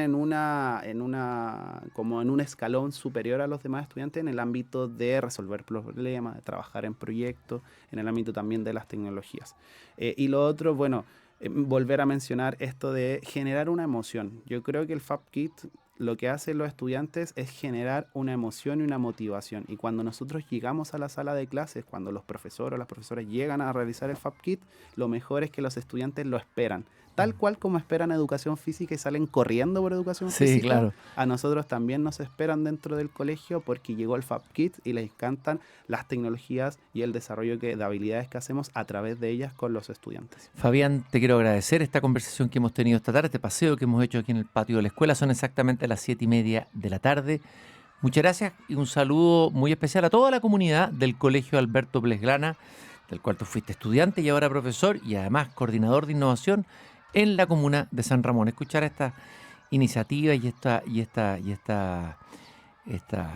como en un escalón superior a los demás estudiantes en el ámbito de resolver problemas, de trabajar en proyectos, en el ámbito también de las tecnologías. Y lo otro, bueno, volver a mencionar esto de generar una emoción. Yo creo que el FabKit lo que hacen los estudiantes es generar una emoción y una motivación. Y cuando nosotros llegamos a la sala de clases, cuando los profesores o las profesoras llegan a realizar el FabKit, lo mejor es que los estudiantes lo esperan. tal cual como esperan educación física y salen corriendo por educación Sí, física, claro. a nosotros también nos esperan dentro del colegio porque llegó el Fab Kids y les encantan las tecnologías y el desarrollo de habilidades que hacemos a través de ellas con los estudiantes. Fabián, te quiero agradecer esta conversación que hemos tenido esta tarde, este paseo que hemos hecho aquí en el patio de la escuela. Son exactamente las 7:30 de la tarde. Muchas gracias y un saludo muy especial a toda la comunidad del Colegio Alberto Blesgrana, del cual tú fuiste estudiante y ahora profesor y además coordinador de innovación en la comuna de San Ramón. Escuchar esta iniciativa y este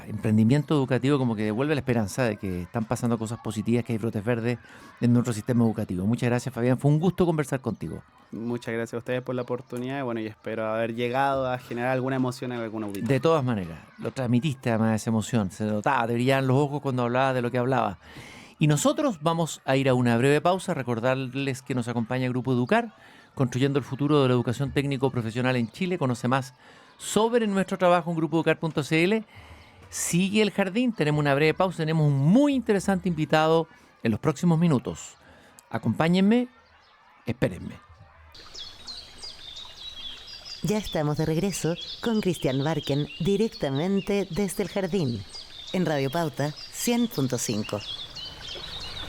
emprendimiento educativo como que devuelve la esperanza de que están pasando cosas positivas, que hay brotes verdes en nuestro sistema educativo. Muchas gracias, Fabián. Fue un gusto conversar contigo. Muchas gracias a ustedes por la oportunidad y bueno, y espero haber llegado a generar alguna emoción en algún auditor. De todas maneras, lo transmitiste además esa emoción. Se notaba, te brillaban los ojos cuando hablabas de lo que hablabas. Y nosotros vamos a ir a una breve pausa, recordarles que nos acompaña el Grupo Educar, construyendo el futuro de la educación técnico-profesional en Chile. Conoce más sobre nuestro trabajo en grupoeducar.cl. Sigue el jardín, tenemos una breve pausa, tenemos un muy interesante invitado en los próximos minutos. Acompáñenme, espérenme. Ya estamos de regreso con Cristian Barken directamente desde el jardín en Radio Pauta 100.5.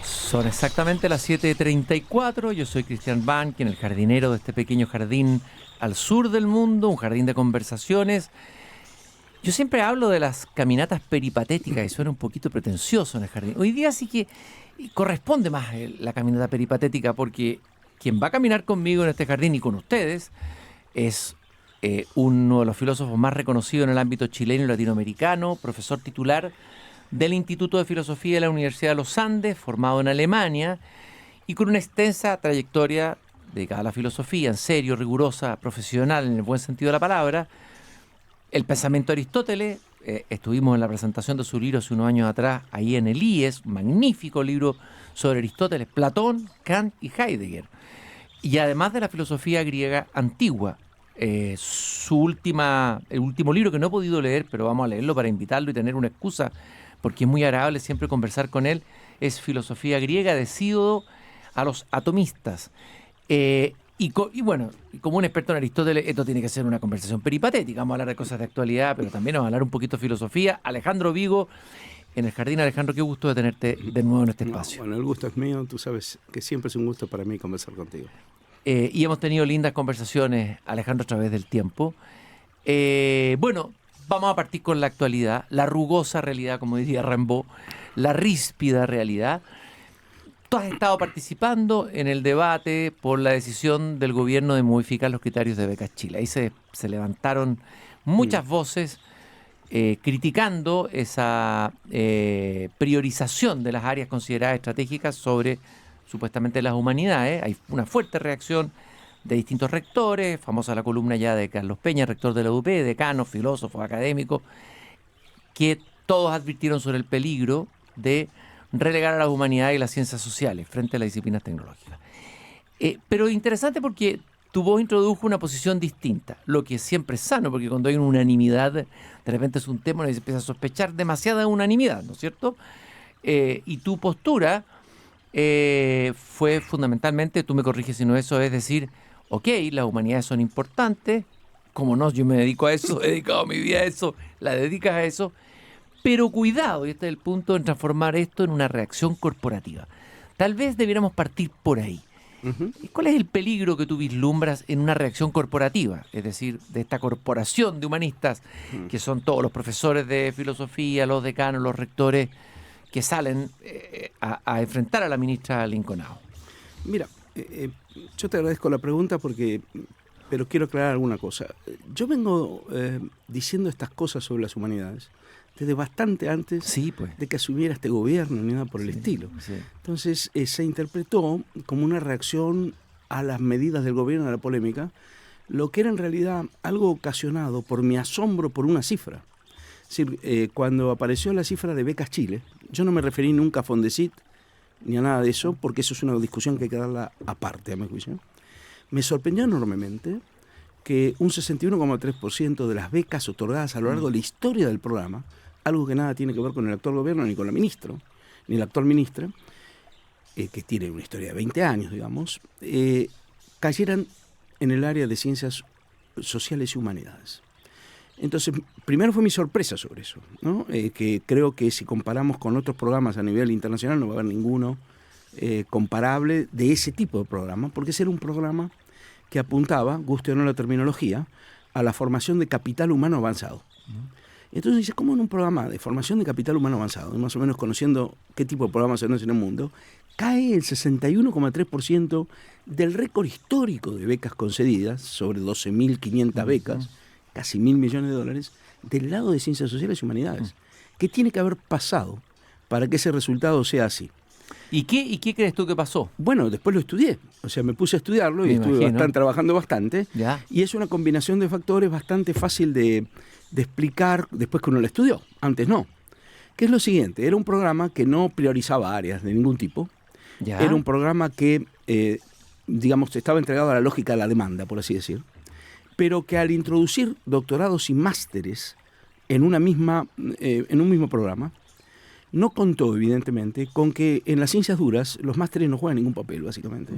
Son exactamente las 7:34. Yo soy Cristian Barken, el jardinero de este pequeño jardín al sur del mundo, un jardín de conversaciones. Yo siempre hablo de las caminatas peripatéticas y suena un poquito pretencioso en el jardín. Hoy día sí que corresponde más la caminata peripatética porque quien va a caminar conmigo en este jardín y con ustedes es uno de los filósofos más reconocidos en el ámbito chileno y latinoamericano, profesor titular del Instituto de Filosofía de la Universidad de los Andes, formado en Alemania y con una extensa trayectoria dedicada a la filosofía, en serio, rigurosa, profesional en el buen sentido de la palabra. El pensamiento de Aristóteles, estuvimos en la presentación de su libro hace unos años atrás, ahí en el IES, un magnífico libro sobre Aristóteles, Platón, Kant y Heidegger. Y además de la filosofía griega antigua, el último libro que no he podido leer, pero vamos a leerlo para invitarlo y tener una excusa, porque es muy agradable siempre conversar con él, es Filosofía griega de Hesíodo a los atomistas. Y como un experto en Aristóteles, esto tiene que ser una conversación peripatética. Vamos a hablar de cosas de actualidad, pero también vamos a hablar un poquito de filosofía. Alejandro Vigo, en el jardín. Alejandro, qué gusto de tenerte de nuevo en este espacio. Bueno, el gusto es mío. Tú sabes que siempre es un gusto para mí conversar contigo. Y hemos tenido lindas conversaciones, Alejandro, a través del tiempo. Vamos a partir con la actualidad, la rugosa realidad, como diría Rimbaud, la ríspida realidad. Tú has estado participando en el debate por la decisión del gobierno de modificar los criterios de Becas Chile. Ahí se levantaron muchas voces criticando esa priorización de las áreas consideradas estratégicas sobre supuestamente las humanidades. Hay una fuerte reacción de distintos rectores, famosa la columna ya de Carlos Peña, rector de la UP, decanos, filósofos, académicos, que todos advirtieron sobre el peligro de relegar a las humanidades y las ciencias sociales frente a las disciplinas tecnológicas. Pero interesante porque tu voz introdujo una posición distinta, lo que siempre es sano, porque cuando hay una unanimidad, de repente es un tema donde se empieza a sospechar demasiada unanimidad, ¿no es cierto? Y tu postura fue fundamentalmente, tú me corriges si no eso, es decir, ok, las humanidades son importantes, como no, yo me dedico a eso, he dedicado mi vida a eso, la dedicas a eso, pero cuidado, y este es el punto, en transformar esto en una reacción corporativa. Tal vez debiéramos partir por ahí. Uh-huh. ¿Cuál es el peligro que tú vislumbras en una reacción corporativa? Es decir, de esta corporación de humanistas, que son todos los profesores de filosofía, los decanos, los rectores, que salen a enfrentar a la ministra Linconao. Mira, yo te agradezco la pregunta pero quiero aclarar alguna cosa. Yo vengo diciendo estas cosas sobre las humanidades desde bastante antes de que asumiera este gobierno, ni nada por el estilo. Sí. Entonces se interpretó como una reacción a las medidas del gobierno, a la polémica, lo que era en realidad algo ocasionado por mi asombro por una cifra. Es decir, cuando apareció la cifra de Becas Chile, yo no me referí nunca a Fondesit ni a nada de eso, porque eso es una discusión que hay que darla aparte, a mi juicio. Me sorprendió enormemente que un 61,3% de las becas otorgadas a lo largo de la historia del programa, algo que nada tiene que ver con el actual gobierno, ni con la ministra, ni la actual ministra, que tiene una historia de 20 años, digamos, cayeran en el área de ciencias sociales y humanidades. Entonces, primero fue mi sorpresa sobre eso, ¿no? Que creo que si comparamos con otros programas a nivel internacional no va a haber ninguno comparable de ese tipo de programa, porque ese era un programa que apuntaba, guste o no la terminología, a la formación de capital humano avanzado. Entonces dice, ¿cómo en un programa de formación de capital humano avanzado, más o menos conociendo qué tipo de programas se hacen en el mundo, cae el 61,3% del récord histórico de becas concedidas, sobre 12.500 becas, casi $1.000 millones, del lado de ciencias sociales y humanidades? ¿Qué tiene que haber pasado para que ese resultado sea así? ¿Y qué crees tú que pasó? Bueno, después lo estudié, o sea, me puse a estudiarlo y estuve trabajando bastante. Ya. Y es una combinación de factores bastante fácil de explicar después que uno lo estudió, antes no. Que es lo siguiente, era un programa que no priorizaba áreas de ningún tipo. Ya. Era un programa que, digamos, estaba entregado a la lógica de la demanda, por así decir, pero que al introducir doctorados y másteres en un mismo programa, no contó, evidentemente, con que en las ciencias duras los másteres no juegan ningún papel, básicamente.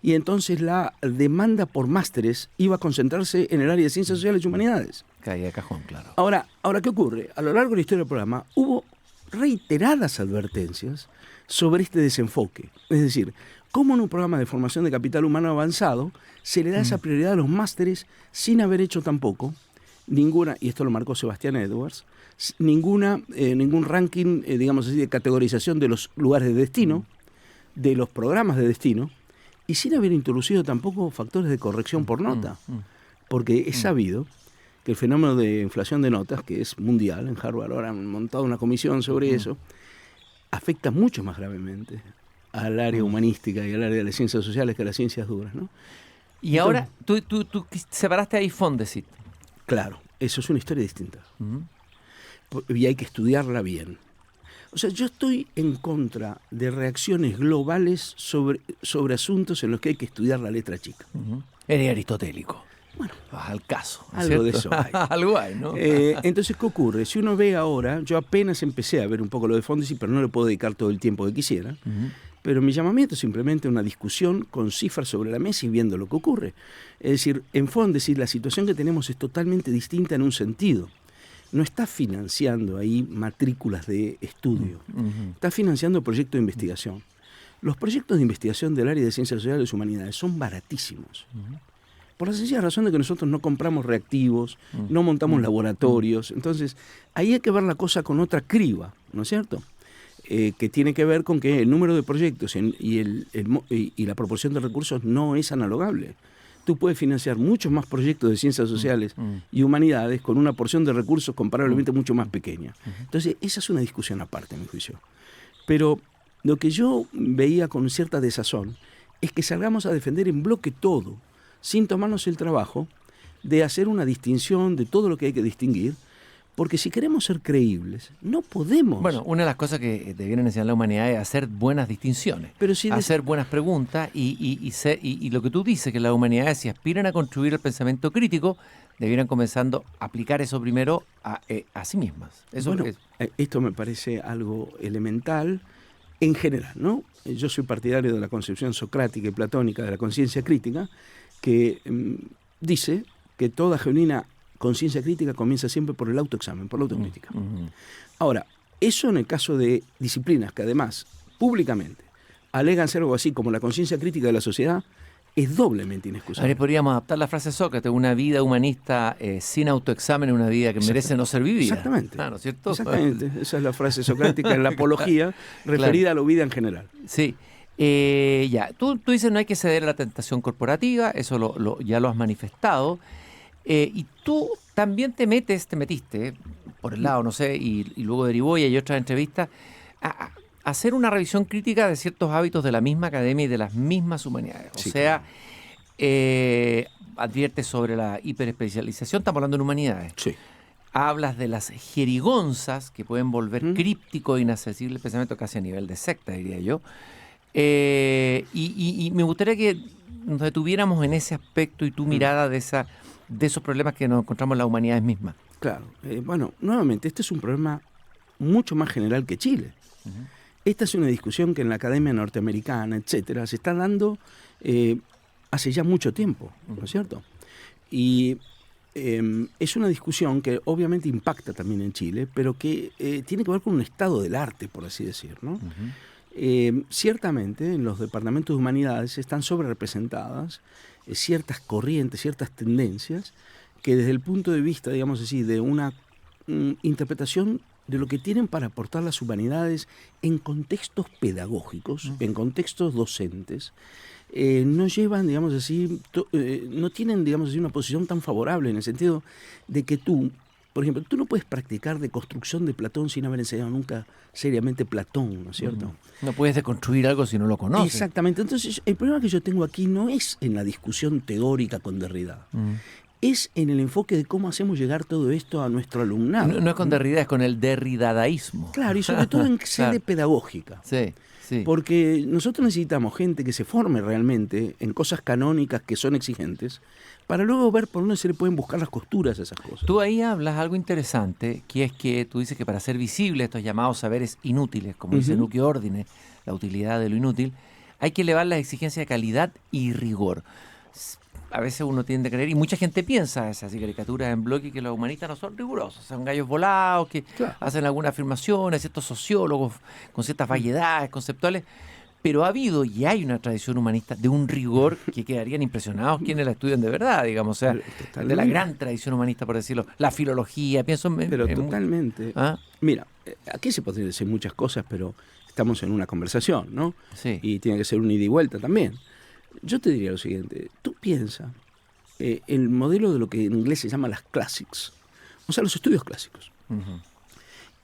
Y entonces la demanda por másteres iba a concentrarse en el área de ciencias sociales y humanidades. Caía de cajón, claro. Ahora, ¿qué ocurre? A lo largo de la historia del programa hubo reiteradas advertencias sobre este desenfoque. Es decir, cómo en un programa de formación de capital humano avanzado se le da esa prioridad a los másteres sin haber hecho tampoco ninguna, y esto lo marcó Sebastián Edwards, ningún ranking, digamos así, de categorización de los lugares de destino, de los programas de destino, y sin haber introducido tampoco factores de corrección por nota. Porque es sabido que el fenómeno de inflación de notas, que es mundial, en Harvard ahora han montado una comisión sobre eso, afecta mucho más gravemente al área humanística y al área de las ciencias sociales que a las ciencias duras, ¿no? Y ahora, tú separaste ahí Fondesit. Claro, eso es una historia distinta. Y hay que estudiarla bien. O sea, yo estoy en contra de reacciones globales sobre asuntos en los que hay que estudiar la letra chica. Eres aristotélico. Bueno, al caso. Algo de eso hay. Algo hay, ¿no? Entonces, ¿qué ocurre? Si uno ve ahora, yo apenas empecé a ver un poco lo de Fondesit, pero no le puedo dedicar todo el tiempo que quisiera. Pero mi llamamiento es simplemente una discusión con cifras sobre la mesa y viendo lo que ocurre. Es decir, en Fondesit la situación que tenemos es totalmente distinta en un sentido. No está financiando ahí matrículas de estudio, está financiando proyectos de investigación. Los proyectos de investigación del área de ciencias sociales y humanidades son baratísimos. Por la sencilla razón de que nosotros no compramos reactivos, no montamos laboratorios. Entonces, ahí hay que ver la cosa con otra criba, ¿no es cierto? Que tiene que ver con que el número de proyectos y la proporción de recursos no es analogable. Tú puedes financiar muchos más proyectos de ciencias sociales y humanidades con una porción de recursos comparablemente mucho más pequeña. Entonces, esa es una discusión aparte, a mi juicio. Pero lo que yo veía con cierta desazón es que salgamos a defender en bloque todo, sin tomarnos el trabajo de hacer una distinción de todo lo que hay que distinguir, porque si queremos ser creíbles, no podemos. Bueno, una de las cosas que debieran enseñar la humanidad es hacer buenas distinciones, pero si hacer buenas preguntas y lo que tú dices, que las humanidades, si aspiran a construir el pensamiento crítico, debieran comenzando a aplicar eso primero a sí mismas. Eso bueno, esto me parece algo elemental en general, ¿no? Yo soy partidario de la concepción socrática y platónica de la conciencia crítica, que dice que toda genuina conciencia crítica comienza siempre por el autoexamen, por la autocrítica. Ahora, eso en el caso de disciplinas que además públicamente alegan ser algo así como la conciencia crítica de la sociedad, es doblemente inexcusable. Ahora podríamos adaptar la frase de Sócrates: una vida humanista sin autoexamen es una vida que merece no ser vivida. Exactamente. ¿No es cierto? Exactamente. Esa es la frase socrática en la apología referida a la vida en general. Sí. Ya, tú dices no hay que ceder a la tentación corporativa, eso ya lo has manifestado. Y tú también te metiste por el lado, no sé, y luego derivó y hay otras entrevistas, a hacer una revisión crítica de ciertos hábitos de la misma academia y de las mismas humanidades. Sí, o sea, adviertes sobre la hiperespecialización, estamos hablando de humanidades. Sí. Hablas de las jerigonzas que pueden volver críptico e inaccesible el pensamiento casi a nivel de secta, diría yo. Y me gustaría que nos detuviéramos en ese aspecto y tu mirada de esos problemas que nos encontramos en las humanidades mismas. Claro. Bueno, nuevamente, este es un problema mucho más general que Chile. Esta es una discusión que en la academia norteamericana, etcétera, se está dando hace ya mucho tiempo, ¿no es cierto? Y es una discusión que obviamente impacta también en Chile, pero que tiene que ver con un estado del arte, por así decir, ¿no? Ciertamente en los departamentos de humanidades están sobrerepresentadas ciertas corrientes, ciertas tendencias que desde el punto de vista, digamos así, de una interpretación de lo que tienen para aportar las humanidades en contextos pedagógicos, en contextos docentes, no llevan, digamos así, no tienen, digamos así, una posición tan favorable en el sentido de que tú, por ejemplo, tú no puedes practicar deconstrucción de Platón sin haber enseñado nunca seriamente Platón, ¿no es cierto? No puedes deconstruir algo si no lo conoces. Exactamente. Entonces, el problema que yo tengo aquí no es en la discusión teórica con Derrida, es en el enfoque de cómo hacemos llegar todo esto a nuestro alumnado. No es con Derrida, es con el derridadaísmo. Claro, y sobre todo en sede pedagógica. Sí. Sí. Porque nosotros necesitamos gente que se forme realmente en cosas canónicas que son exigentes, para luego ver por dónde se le pueden buscar las costuras a esas cosas. Tú ahí hablas algo interesante, que es que tú dices que para ser visibles estos llamados saberes inútiles, como dice Nuque Ordine, la utilidad de lo inútil, hay que elevar las exigencias de calidad y rigor. A veces uno tiende a creer, y mucha gente piensa, esas caricaturas en bloque, que los humanistas no son rigurosos, son gallos volados, que hacen algunas afirmaciones, ciertos sociólogos con ciertas vaguedades conceptuales, pero ha habido y hay una tradición humanista de un rigor que quedarían impresionados quienes la estudian de verdad, digamos, o sea, de la gran tradición humanista, por decirlo, la filología, pienso en... Pero totalmente. Mira, aquí se podrían decir muchas cosas, pero estamos en una conversación, ¿no? Sí. Y tiene que ser un ida y vuelta también. Yo te diría lo siguiente, tú piensa el modelo de lo que en inglés se llama las classics, o sea, los estudios clásicos.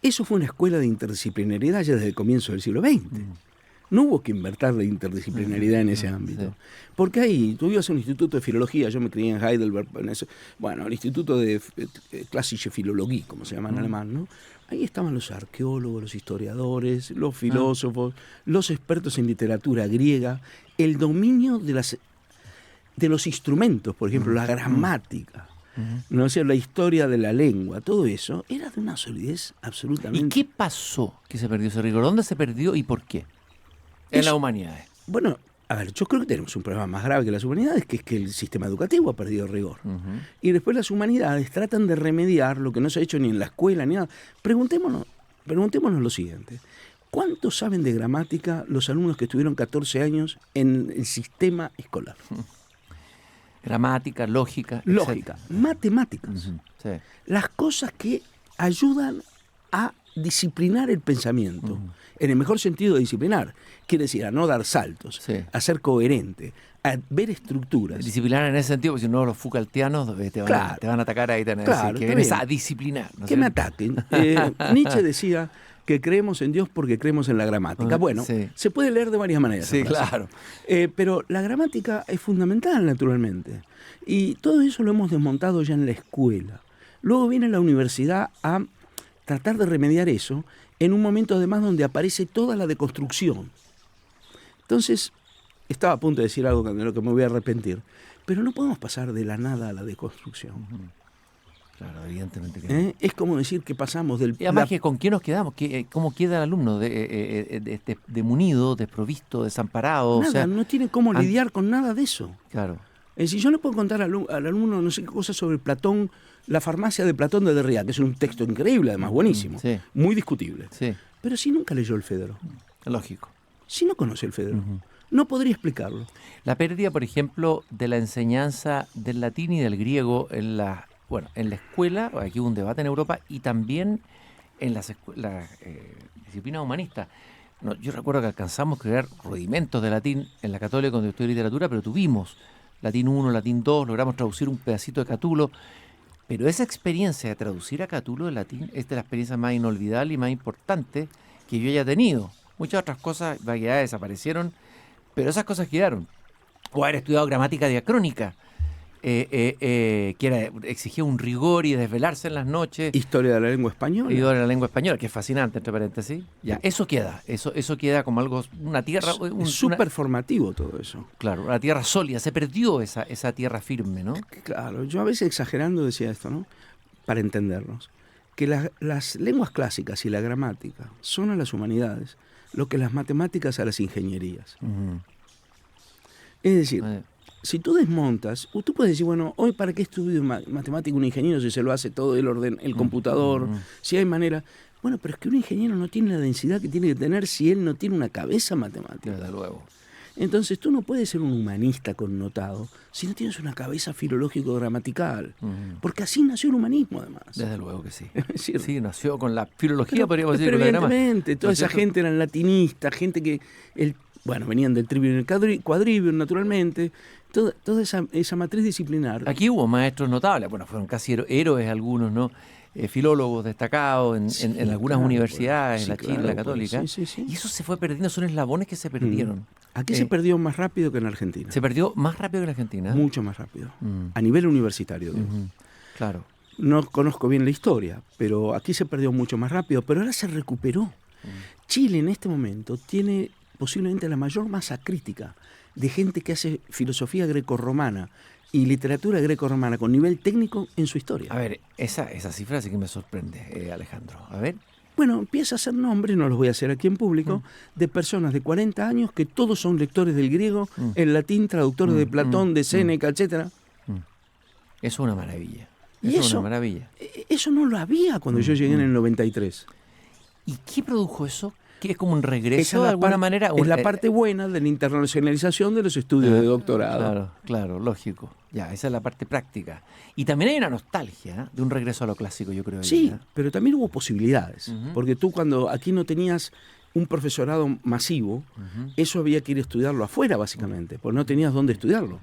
Eso fue una escuela de interdisciplinariedad ya desde el comienzo del siglo XX. No hubo que invertir la interdisciplinariedad en ese ámbito. Porque ahí, tú ibas a un instituto de filología, yo me crié en Heidelberg, en eso, bueno, el instituto de Klassische Philologie, como se llama en alemán, ¿no? Ahí estaban los arqueólogos, los historiadores, los filósofos, los expertos en literatura griega, el dominio de los instrumentos, por ejemplo, la gramática, ¿no? O sea, la historia de la lengua, todo eso era de una solidez absolutamente... ¿Y qué pasó que se perdió ese rigor? ¿Dónde se perdió y por qué? En las humanidades. Bueno, a ver, yo creo que tenemos un problema más grave que las humanidades, que es que el sistema educativo ha perdido rigor. Y después las humanidades tratan de remediar lo que no se ha hecho ni en la escuela ni nada. Preguntémonos lo siguiente. ¿Cuánto saben de gramática los alumnos que estuvieron 14 años en el sistema escolar? Gramática, lógica. Lógica, matemáticas. Sí. Las cosas que ayudan a disciplinar el pensamiento. En el mejor sentido de disciplinar. Quiere decir, a no dar saltos, a ser coherente, a ver estructuras. Disciplinar en ese sentido, porque si no los Foucaultianos te van a atacar ahí, que vienes a disciplinar. ¿no? Que me ataquen. Nietzsche decía que creemos en Dios porque creemos en la gramática. Bueno, se puede leer de varias maneras. Sí, claro. Pero la gramática es fundamental, naturalmente. Y todo eso lo hemos desmontado ya en la escuela. Luego viene la universidad a tratar de remediar eso en un momento además donde aparece toda la deconstrucción. Entonces, estaba a punto de decir algo de lo que me voy a arrepentir, pero no podemos pasar de la nada a la deconstrucción. Claro, evidentemente que no. Es como decir que pasamos del... Y además, ¿con quién nos quedamos? ¿Cómo queda el alumno? Demunido, desprovisto, desamparado. Nada, o sea, no tiene cómo lidiar con nada de eso. Claro. Es decir, yo le puedo contar al alumno no sé qué cosas sobre Platón, la farmacia de Platón de Derrida, que es un texto increíble, además buenísimo, muy discutible. Sí. Pero si nunca leyó el Fedro. Lógico. Si no conoce el Fedro, no podría explicarlo. La pérdida, por ejemplo, de la enseñanza del latín y del griego en la escuela, aquí hubo un debate en Europa, y también en las disciplinas humanistas. No, yo recuerdo que alcanzamos a crear rudimentos de latín en la Católica cuando estudié literatura, pero tuvimos latín 1, latín 2, logramos traducir un pedacito de Catulo, pero esa experiencia de traducir a Catulo de latín es de la experiencia más inolvidable y más importante que yo haya tenido. Muchas otras cosas, vaguedades desaparecieron, pero esas cosas quedaron. O haber estudiado gramática diacrónica, que exigía un rigor y desvelarse en las noches. Historia de la lengua española. Historia de la lengua española, que es fascinante, entre paréntesis. Ya, eso queda como algo, una tierra... Es súper formativo todo eso. Claro, una tierra sólida, se perdió esa tierra firme, ¿no? Claro, yo a veces exagerando decía esto, ¿no? Para entendernos, que las lenguas clásicas y la gramática son a las humanidades lo que las matemáticas a las ingenierías. Es decir, si tú desmontas, tú puedes decir, bueno, hoy para qué estudio matemática un ingeniero si se lo hace todo el computador, si hay manera. Bueno, pero es que un ingeniero no tiene la densidad que tiene que tener si él no tiene una cabeza matemática. Desde luego. Entonces tú no puedes ser un humanista connotado si no tienes una cabeza filológico-gramatical. Porque así nació el humanismo, además. Desde luego que sí. ¿Cierto? Sí, nació con la filología, podríamos decir. Pero con la gramática. evidentemente, toda esa gente eran latinistas, gente que, venían del trivium y el quadrivium, naturalmente. Toda esa matriz disciplinar. Aquí hubo maestros notables, bueno, fueron casi héroes algunos, ¿no? Filólogos destacados en algunas universidades, en la Chile, la Católica. Y eso se fue perdiendo, son eslabones que se perdieron. Aquí se perdió más rápido que en Argentina. ¿Se perdió más rápido que en Argentina? Mucho más rápido. A nivel universitario. Claro. No conozco bien la historia, pero aquí se perdió mucho más rápido, pero ahora se recuperó. Chile en este momento tiene posiblemente la mayor masa crítica de gente que hace filosofía grecorromana y literatura grecorromana con nivel técnico en su historia. A ver, esa cifra sí que me sorprende, Alejandro. A ver. Bueno, empieza a hacer nombres, no los voy a hacer aquí en público, de personas de 40 años que todos son lectores del griego, el latín, traductores de Platón, de Séneca, etc. Eso es una maravilla. Y eso es una maravilla. Eso no lo había cuando yo llegué en el 93. ¿Y qué produjo eso? ¿Que es como un regreso de alguna manera? Es la parte buena de la internacionalización de los estudios de doctorado. Claro, lógico. Ya, esa es la parte práctica. Y también hay una nostalgia de un regreso a lo clásico, yo creo. Sí, pero también hubo posibilidades. Porque tú cuando aquí no tenías un profesorado masivo, eso había que ir a estudiarlo afuera, básicamente, porque no tenías dónde estudiarlo.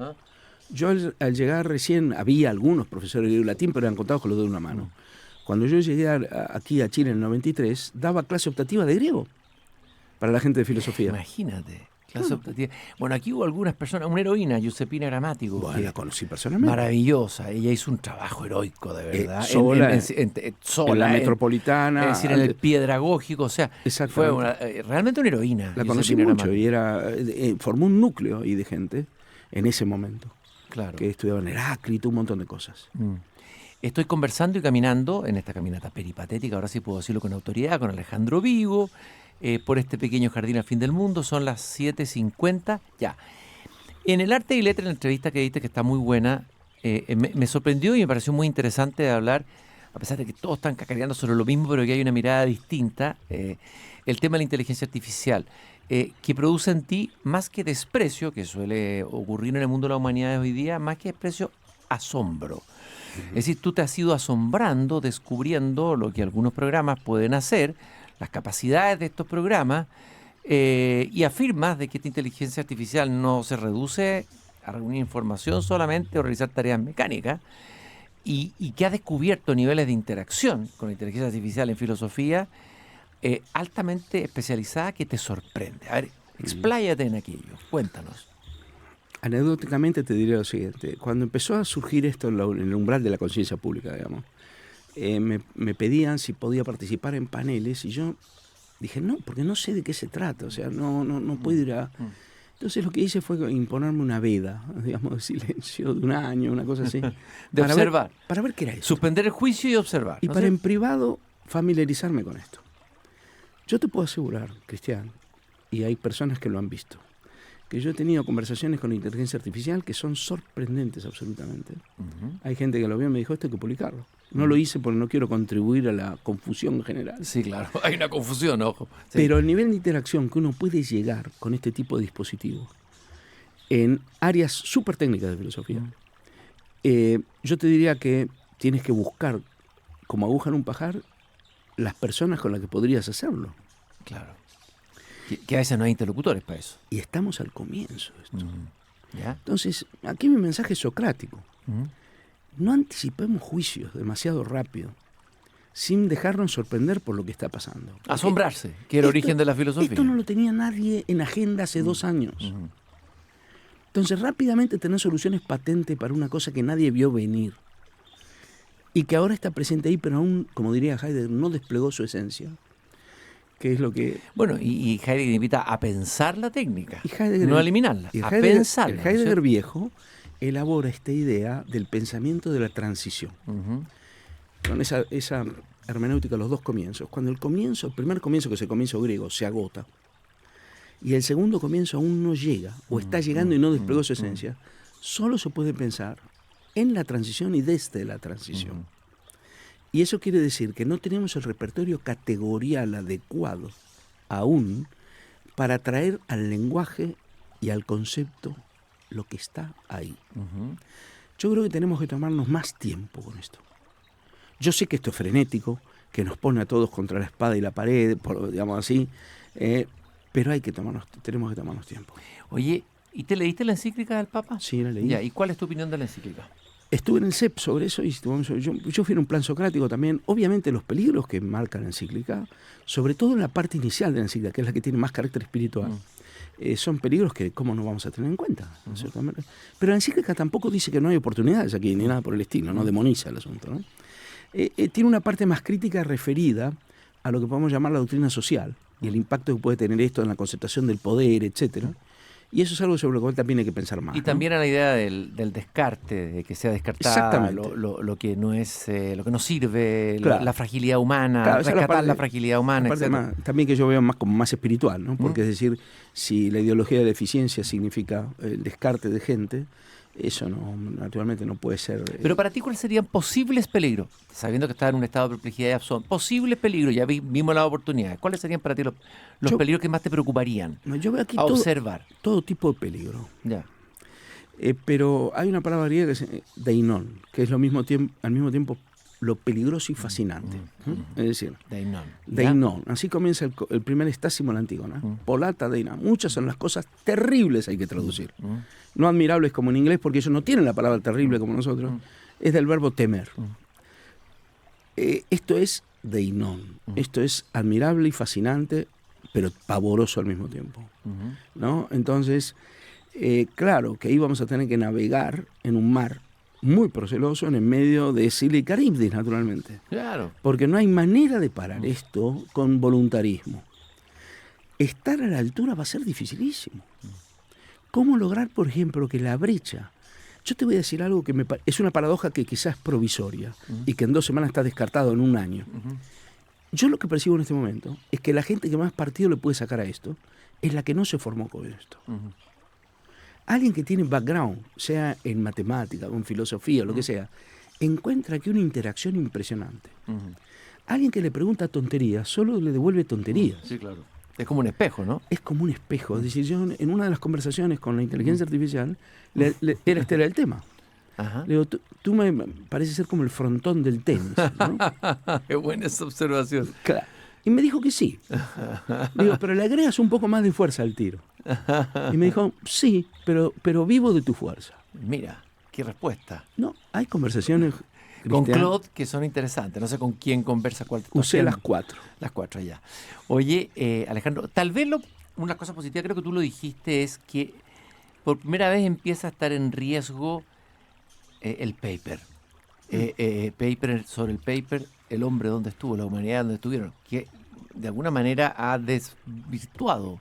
Yo al llegar recién, había algunos profesores de latín, pero eran contados con los dedos de una mano. Cuando yo llegué aquí a Chile en el 93, daba clase optativa de griego para la gente de filosofía. Imagínate, clase optativa. Bueno, aquí hubo algunas personas, una heroína, Giuseppina Gramático. Bueno, la conocí personalmente. Maravillosa, ella hizo un trabajo heroico, de verdad. Sola, sola, en la Metropolitana. Es decir, en el Piedagógico, o sea, fue realmente una heroína. La conocí mucho y formó un núcleo ahí de gente en ese momento. Claro. Que estudiaba en Heráclito, un montón de cosas. Estoy conversando y caminando en esta caminata peripatética, ahora sí puedo decirlo con autoridad, con Alejandro Vigo, por este pequeño jardín al fin del mundo. Son las 7:50. Ya. En el Arte y Letra, en la entrevista que diste, que está muy buena, me sorprendió y me pareció muy interesante de hablar, a pesar de que todos están cacareando sobre lo mismo, pero que hay una mirada distinta, el tema de la inteligencia artificial, que produce en ti más que desprecio, que suele ocurrir en el mundo de la humanidad hoy día, más que desprecio, asombro. Es decir, tú te has ido asombrando, descubriendo lo que algunos programas pueden hacer, las capacidades de estos programas, y afirmas de que esta inteligencia artificial no se reduce a reunir información solamente o realizar tareas mecánicas, y que ha descubierto niveles de interacción con la inteligencia artificial en filosofía altamente especializada que te sorprende. A ver, expláyate en aquello, cuéntanos. Anecdóticamente te diré lo siguiente. Cuando empezó a surgir esto en el umbral de la conciencia pública, digamos, me pedían si podía participar en paneles y yo dije no, porque no sé de qué se trata, o sea, no puedo ir a... Entonces lo que hice fue imponerme una veda, digamos, de silencio de un año, una cosa así. De observar. Para ver qué era eso. Suspender el juicio y observar. Y para en privado familiarizarme con esto. Yo te puedo asegurar, Cristian, y hay personas que lo han visto, que yo he tenido conversaciones con la inteligencia artificial que son sorprendentes absolutamente. Hay gente que lo vio y me dijo, esto hay que publicarlo. No lo hice porque no quiero contribuir a la confusión general. Sí, claro, hay una confusión, ojo. Sí. Pero el nivel de interacción que uno puede llegar con este tipo de dispositivos en áreas súper técnicas de filosofía, yo te diría que tienes que buscar, como aguja en un pajar, las personas con las que podrías hacerlo. Claro. Que a veces no hay interlocutores para eso. Y estamos al comienzo de esto. ¿Ya? Entonces, aquí mi mensaje es socrático. No anticipemos juicios demasiado rápido, sin dejarnos sorprender por lo que está pasando. Porque asombrarse, que era el origen de la filosofía. Esto no lo tenía nadie en agenda hace 2 años. Entonces, rápidamente tener soluciones patentes para una cosa que nadie vio venir y que ahora está presente ahí, pero aún, como diría Heidegger, no desplegó su esencia. Que es lo que... Bueno, y Heidegger invita a pensar la técnica, no a eliminarla, a pensarla. El Heidegger viejo elabora esta idea del pensamiento de la transición. Con esa hermenéutica, los 2 comienzos. Cuando el primer comienzo, que es el comienzo griego, se agota, y el segundo comienzo aún no llega, o está llegando y no desplegó su esencia, solo se puede pensar en la transición y desde la transición. Y eso quiere decir que no tenemos el repertorio categorial adecuado aún para traer al lenguaje y al concepto lo que está ahí. Yo creo que tenemos que tomarnos más tiempo con esto. Yo sé que esto es frenético, que nos pone a todos contra la espada y la pared, digamos así, pero tenemos que tomarnos tiempo. Oye, ¿y te leíste la encíclica del Papa? Sí, la leí. Ya, ¿y cuál es tu opinión de la encíclica? Estuve en el CEP sobre eso y yo fui en un plan socrático también. Obviamente los peligros que marca la encíclica, sobre todo en la parte inicial de la encíclica, que es la que tiene más carácter espiritual, son peligros que cómo no vamos a tener en cuenta, ¿no es cierto? Pero la encíclica tampoco dice que no hay oportunidades aquí, ni nada por el estilo, no demoniza el asunto, ¿no? Tiene una parte más crítica referida a lo que podemos llamar la doctrina social y el impacto que puede tener esto en la concentración del poder, etcétera. Y eso es algo sobre lo cual también hay que pensar más. Y también a la idea del descarte, de que sea descartada lo que no es, lo que no sirve, claro, la fragilidad humana, claro, rescatar la fragilidad humana, etc. También que yo veo más como más espiritual, ¿no? Porque es decir, si la ideología de la eficiencia significa el descarte de gente, eso no, naturalmente no puede ser. Pero para ti, ¿cuáles serían posibles peligros? Sabiendo que estás en un estado de perplejidad, son posibles peligros, ya vimos las oportunidades. ¿Cuáles serían para ti los peligros que más te preocuparían? Yo veo aquí observar todo tipo de peligro. Ya. Pero hay una palabra griega que es deinon, que es al mismo tiempo lo peligroso y fascinante. Es decir, deinon. Así comienza el primer estásimo de la Antígona. Polata deinon. Muchas son las cosas terribles hay que traducir. No admirables como en inglés, porque ellos no tienen la palabra terrible como nosotros. Es del verbo temer. Esto es deinon. Esto es admirable y fascinante, pero pavoroso al mismo tiempo. ¿No? Entonces, claro que ahí vamos a tener que navegar en un mar muy proceloso en el medio de Sila y Caribdis, naturalmente. Claro. Porque no hay manera de parar esto con voluntarismo. Estar a la altura va a ser dificilísimo. ¿Cómo lograr, por ejemplo, que la brecha... Yo te voy a decir algo que es una paradoja que quizás es provisoria y que en 2 semanas está descartado en 1 año. Yo lo que percibo en este momento es que la gente que más partido le puede sacar a esto es la que no se formó con esto. Alguien que tiene background, sea en matemática, o en filosofía, o lo que sea, encuentra aquí una interacción impresionante. Alguien que le pregunta tonterías, solo le devuelve tonterías. Sí, claro. Es como un espejo, ¿no? Es como un espejo. Es decir, yo en una de las conversaciones con la inteligencia artificial, este era el tema. Le digo, tú me pareces ser como el frontón del tenis, ¿no? Qué buena esa observación. Claro. Y me dijo que sí. Le digo, pero le agregas un poco más de fuerza al tiro. Y me dijo, sí, pero vivo de tu fuerza. Mira, qué respuesta. No, hay conversaciones con Claude que son interesantes. No sé con quién conversa, cuál. Usé las 4. Las 4 ya. Oye, Alejandro, tal vez una cosa positiva, creo que tú lo dijiste, es que por primera vez empieza a estar en riesgo el paper. Paper sobre el paper, el hombre donde estuvo, la humanidad donde estuvieron, que de alguna manera ha desvirtuado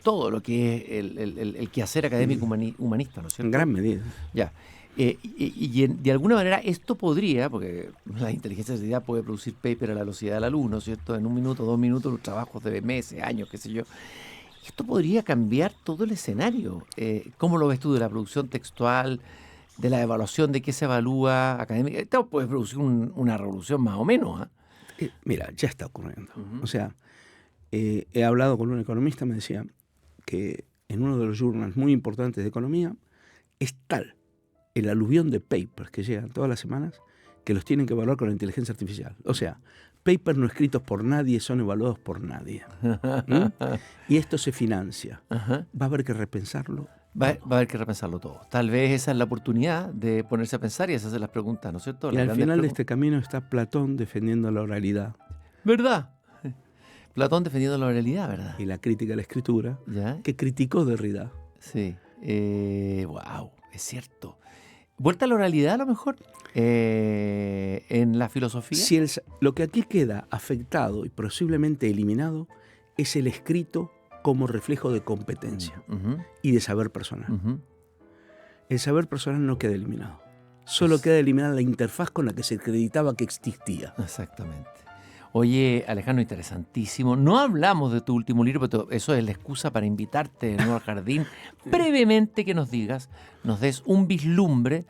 todo lo que es el quehacer académico humanista, ¿no es cierto? En gran medida. Ya. Y de alguna manera esto podría, porque la inteligencia artificial puede producir paper a la velocidad de la luz, ¿no es cierto? En 1 minuto, 2 minutos, los trabajos de meses, años, qué sé yo. Esto podría cambiar todo el escenario. ¿Cómo lo ves tú de la producción textual, de la evaluación de qué se evalúa académica? Esto puede producir una revolución más o menos, ¿eh? Mira, ya está ocurriendo. O sea, he hablado con un economista, me decía que en uno de los journals muy importantes de economía es tal el aluvión de papers que llegan todas las semanas que los tienen que evaluar con la inteligencia artificial. O sea, papers no escritos por nadie son evaluados por nadie. Y esto se financia. Va a haber que repensarlo. Va a haber que repensarlo todo. Tal vez esa es la oportunidad de ponerse a pensar y hacerse las preguntas, ¿no es cierto? Y al final de este camino está Platón defendiendo la oralidad. ¿Verdad? Platón defendiendo la oralidad, ¿verdad? Y la crítica a la escritura, ¿ya? Que criticó Derrida. Sí. Wow, es cierto. ¿Vuelta a la oralidad a lo mejor en la filosofía? Si lo que aquí queda afectado y posiblemente eliminado es el escrito como reflejo de competencia y de saber personal. El saber personal no queda eliminado. Solo queda eliminada la interfaz con la que se acreditaba que existía. Exactamente. Oye, Alejandro, interesantísimo. No hablamos de tu último libro, pero eso es la excusa para invitarte de nuevo al jardín. Brevemente que nos digas, nos des un vislumbre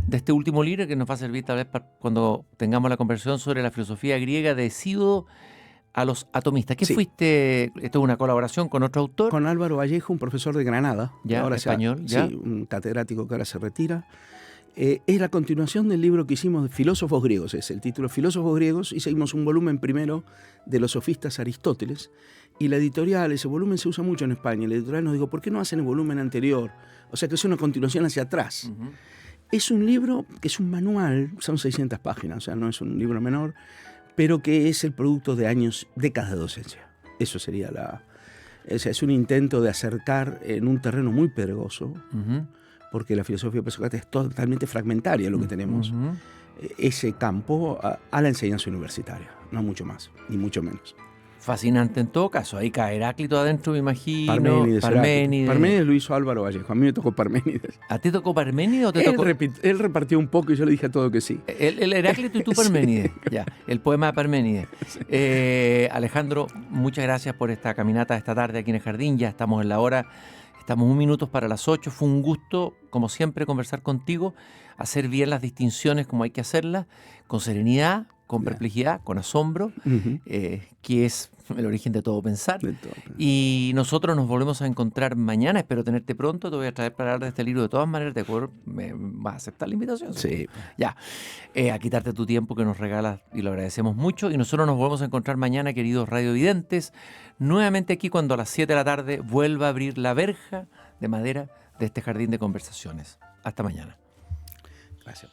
de este último libro que nos va a servir tal vez para cuando tengamos la conversación sobre la filosofía griega de Hesíodo a los atomistas. ¿Qué Sí. fuiste? Esto es una colaboración con otro autor. Con Álvaro Vallejo, un profesor de Granada. Ya, ahora español, ya. Sí, un catedrático que ahora se retira. Es la continuación del libro que hicimos de Filósofos Griegos, es el título Filósofos Griegos, y seguimos un volumen primero de los sofistas Aristóteles, y la editorial, ese volumen se usa mucho en España, la editorial nos dijo, ¿por qué no hacen el volumen anterior? O sea que es una continuación hacia atrás. Ujú. Es un libro que es un manual, son 600 páginas, o sea, no es un libro menor, pero que es el producto de años, décadas de docencia. Eso sería es un intento de acercar en un terreno muy pedregoso, Ujú. porque la filosofía presocrática es totalmente fragmentaria lo que tenemos, Ujú. ese campo a la enseñanza universitaria, no mucho más, ni mucho menos. Fascinante en todo caso. Ahí cae Heráclito adentro, me imagino. Parménides. Parménides. Parménides lo hizo Álvaro Vallejo, a mí me tocó Parménides. ¿A ti tocó Parménides o te Él, tocó...? él repartió un poco y yo le dije a todo que sí. El Heráclito y tú Parménides. Ya, el poema de Parménides. Alejandro, muchas gracias por esta caminata esta tarde aquí en el jardín. Ya estamos en la hora, estamos 1 minuto para las 8. Fue un gusto, como siempre, conversar contigo, hacer bien las distinciones como hay que hacerlas, con serenidad, con perplejidad, con asombro, Ujú. que es el origen de todo pensar. De todo. Y nosotros nos volvemos a encontrar mañana. Espero tenerte pronto. Te voy a traer para hablar de este libro de todas maneras. ¿De acuerdo? ¿Me vas a aceptar la invitación? Sí. Ya. A quitarte tu tiempo que nos regalas y lo agradecemos mucho. Y nosotros nos volvemos a encontrar mañana, queridos radiovidentes. Nuevamente aquí cuando a las 7 de la tarde vuelva a abrir la verja de madera de este jardín de conversaciones. Hasta mañana. Gracias.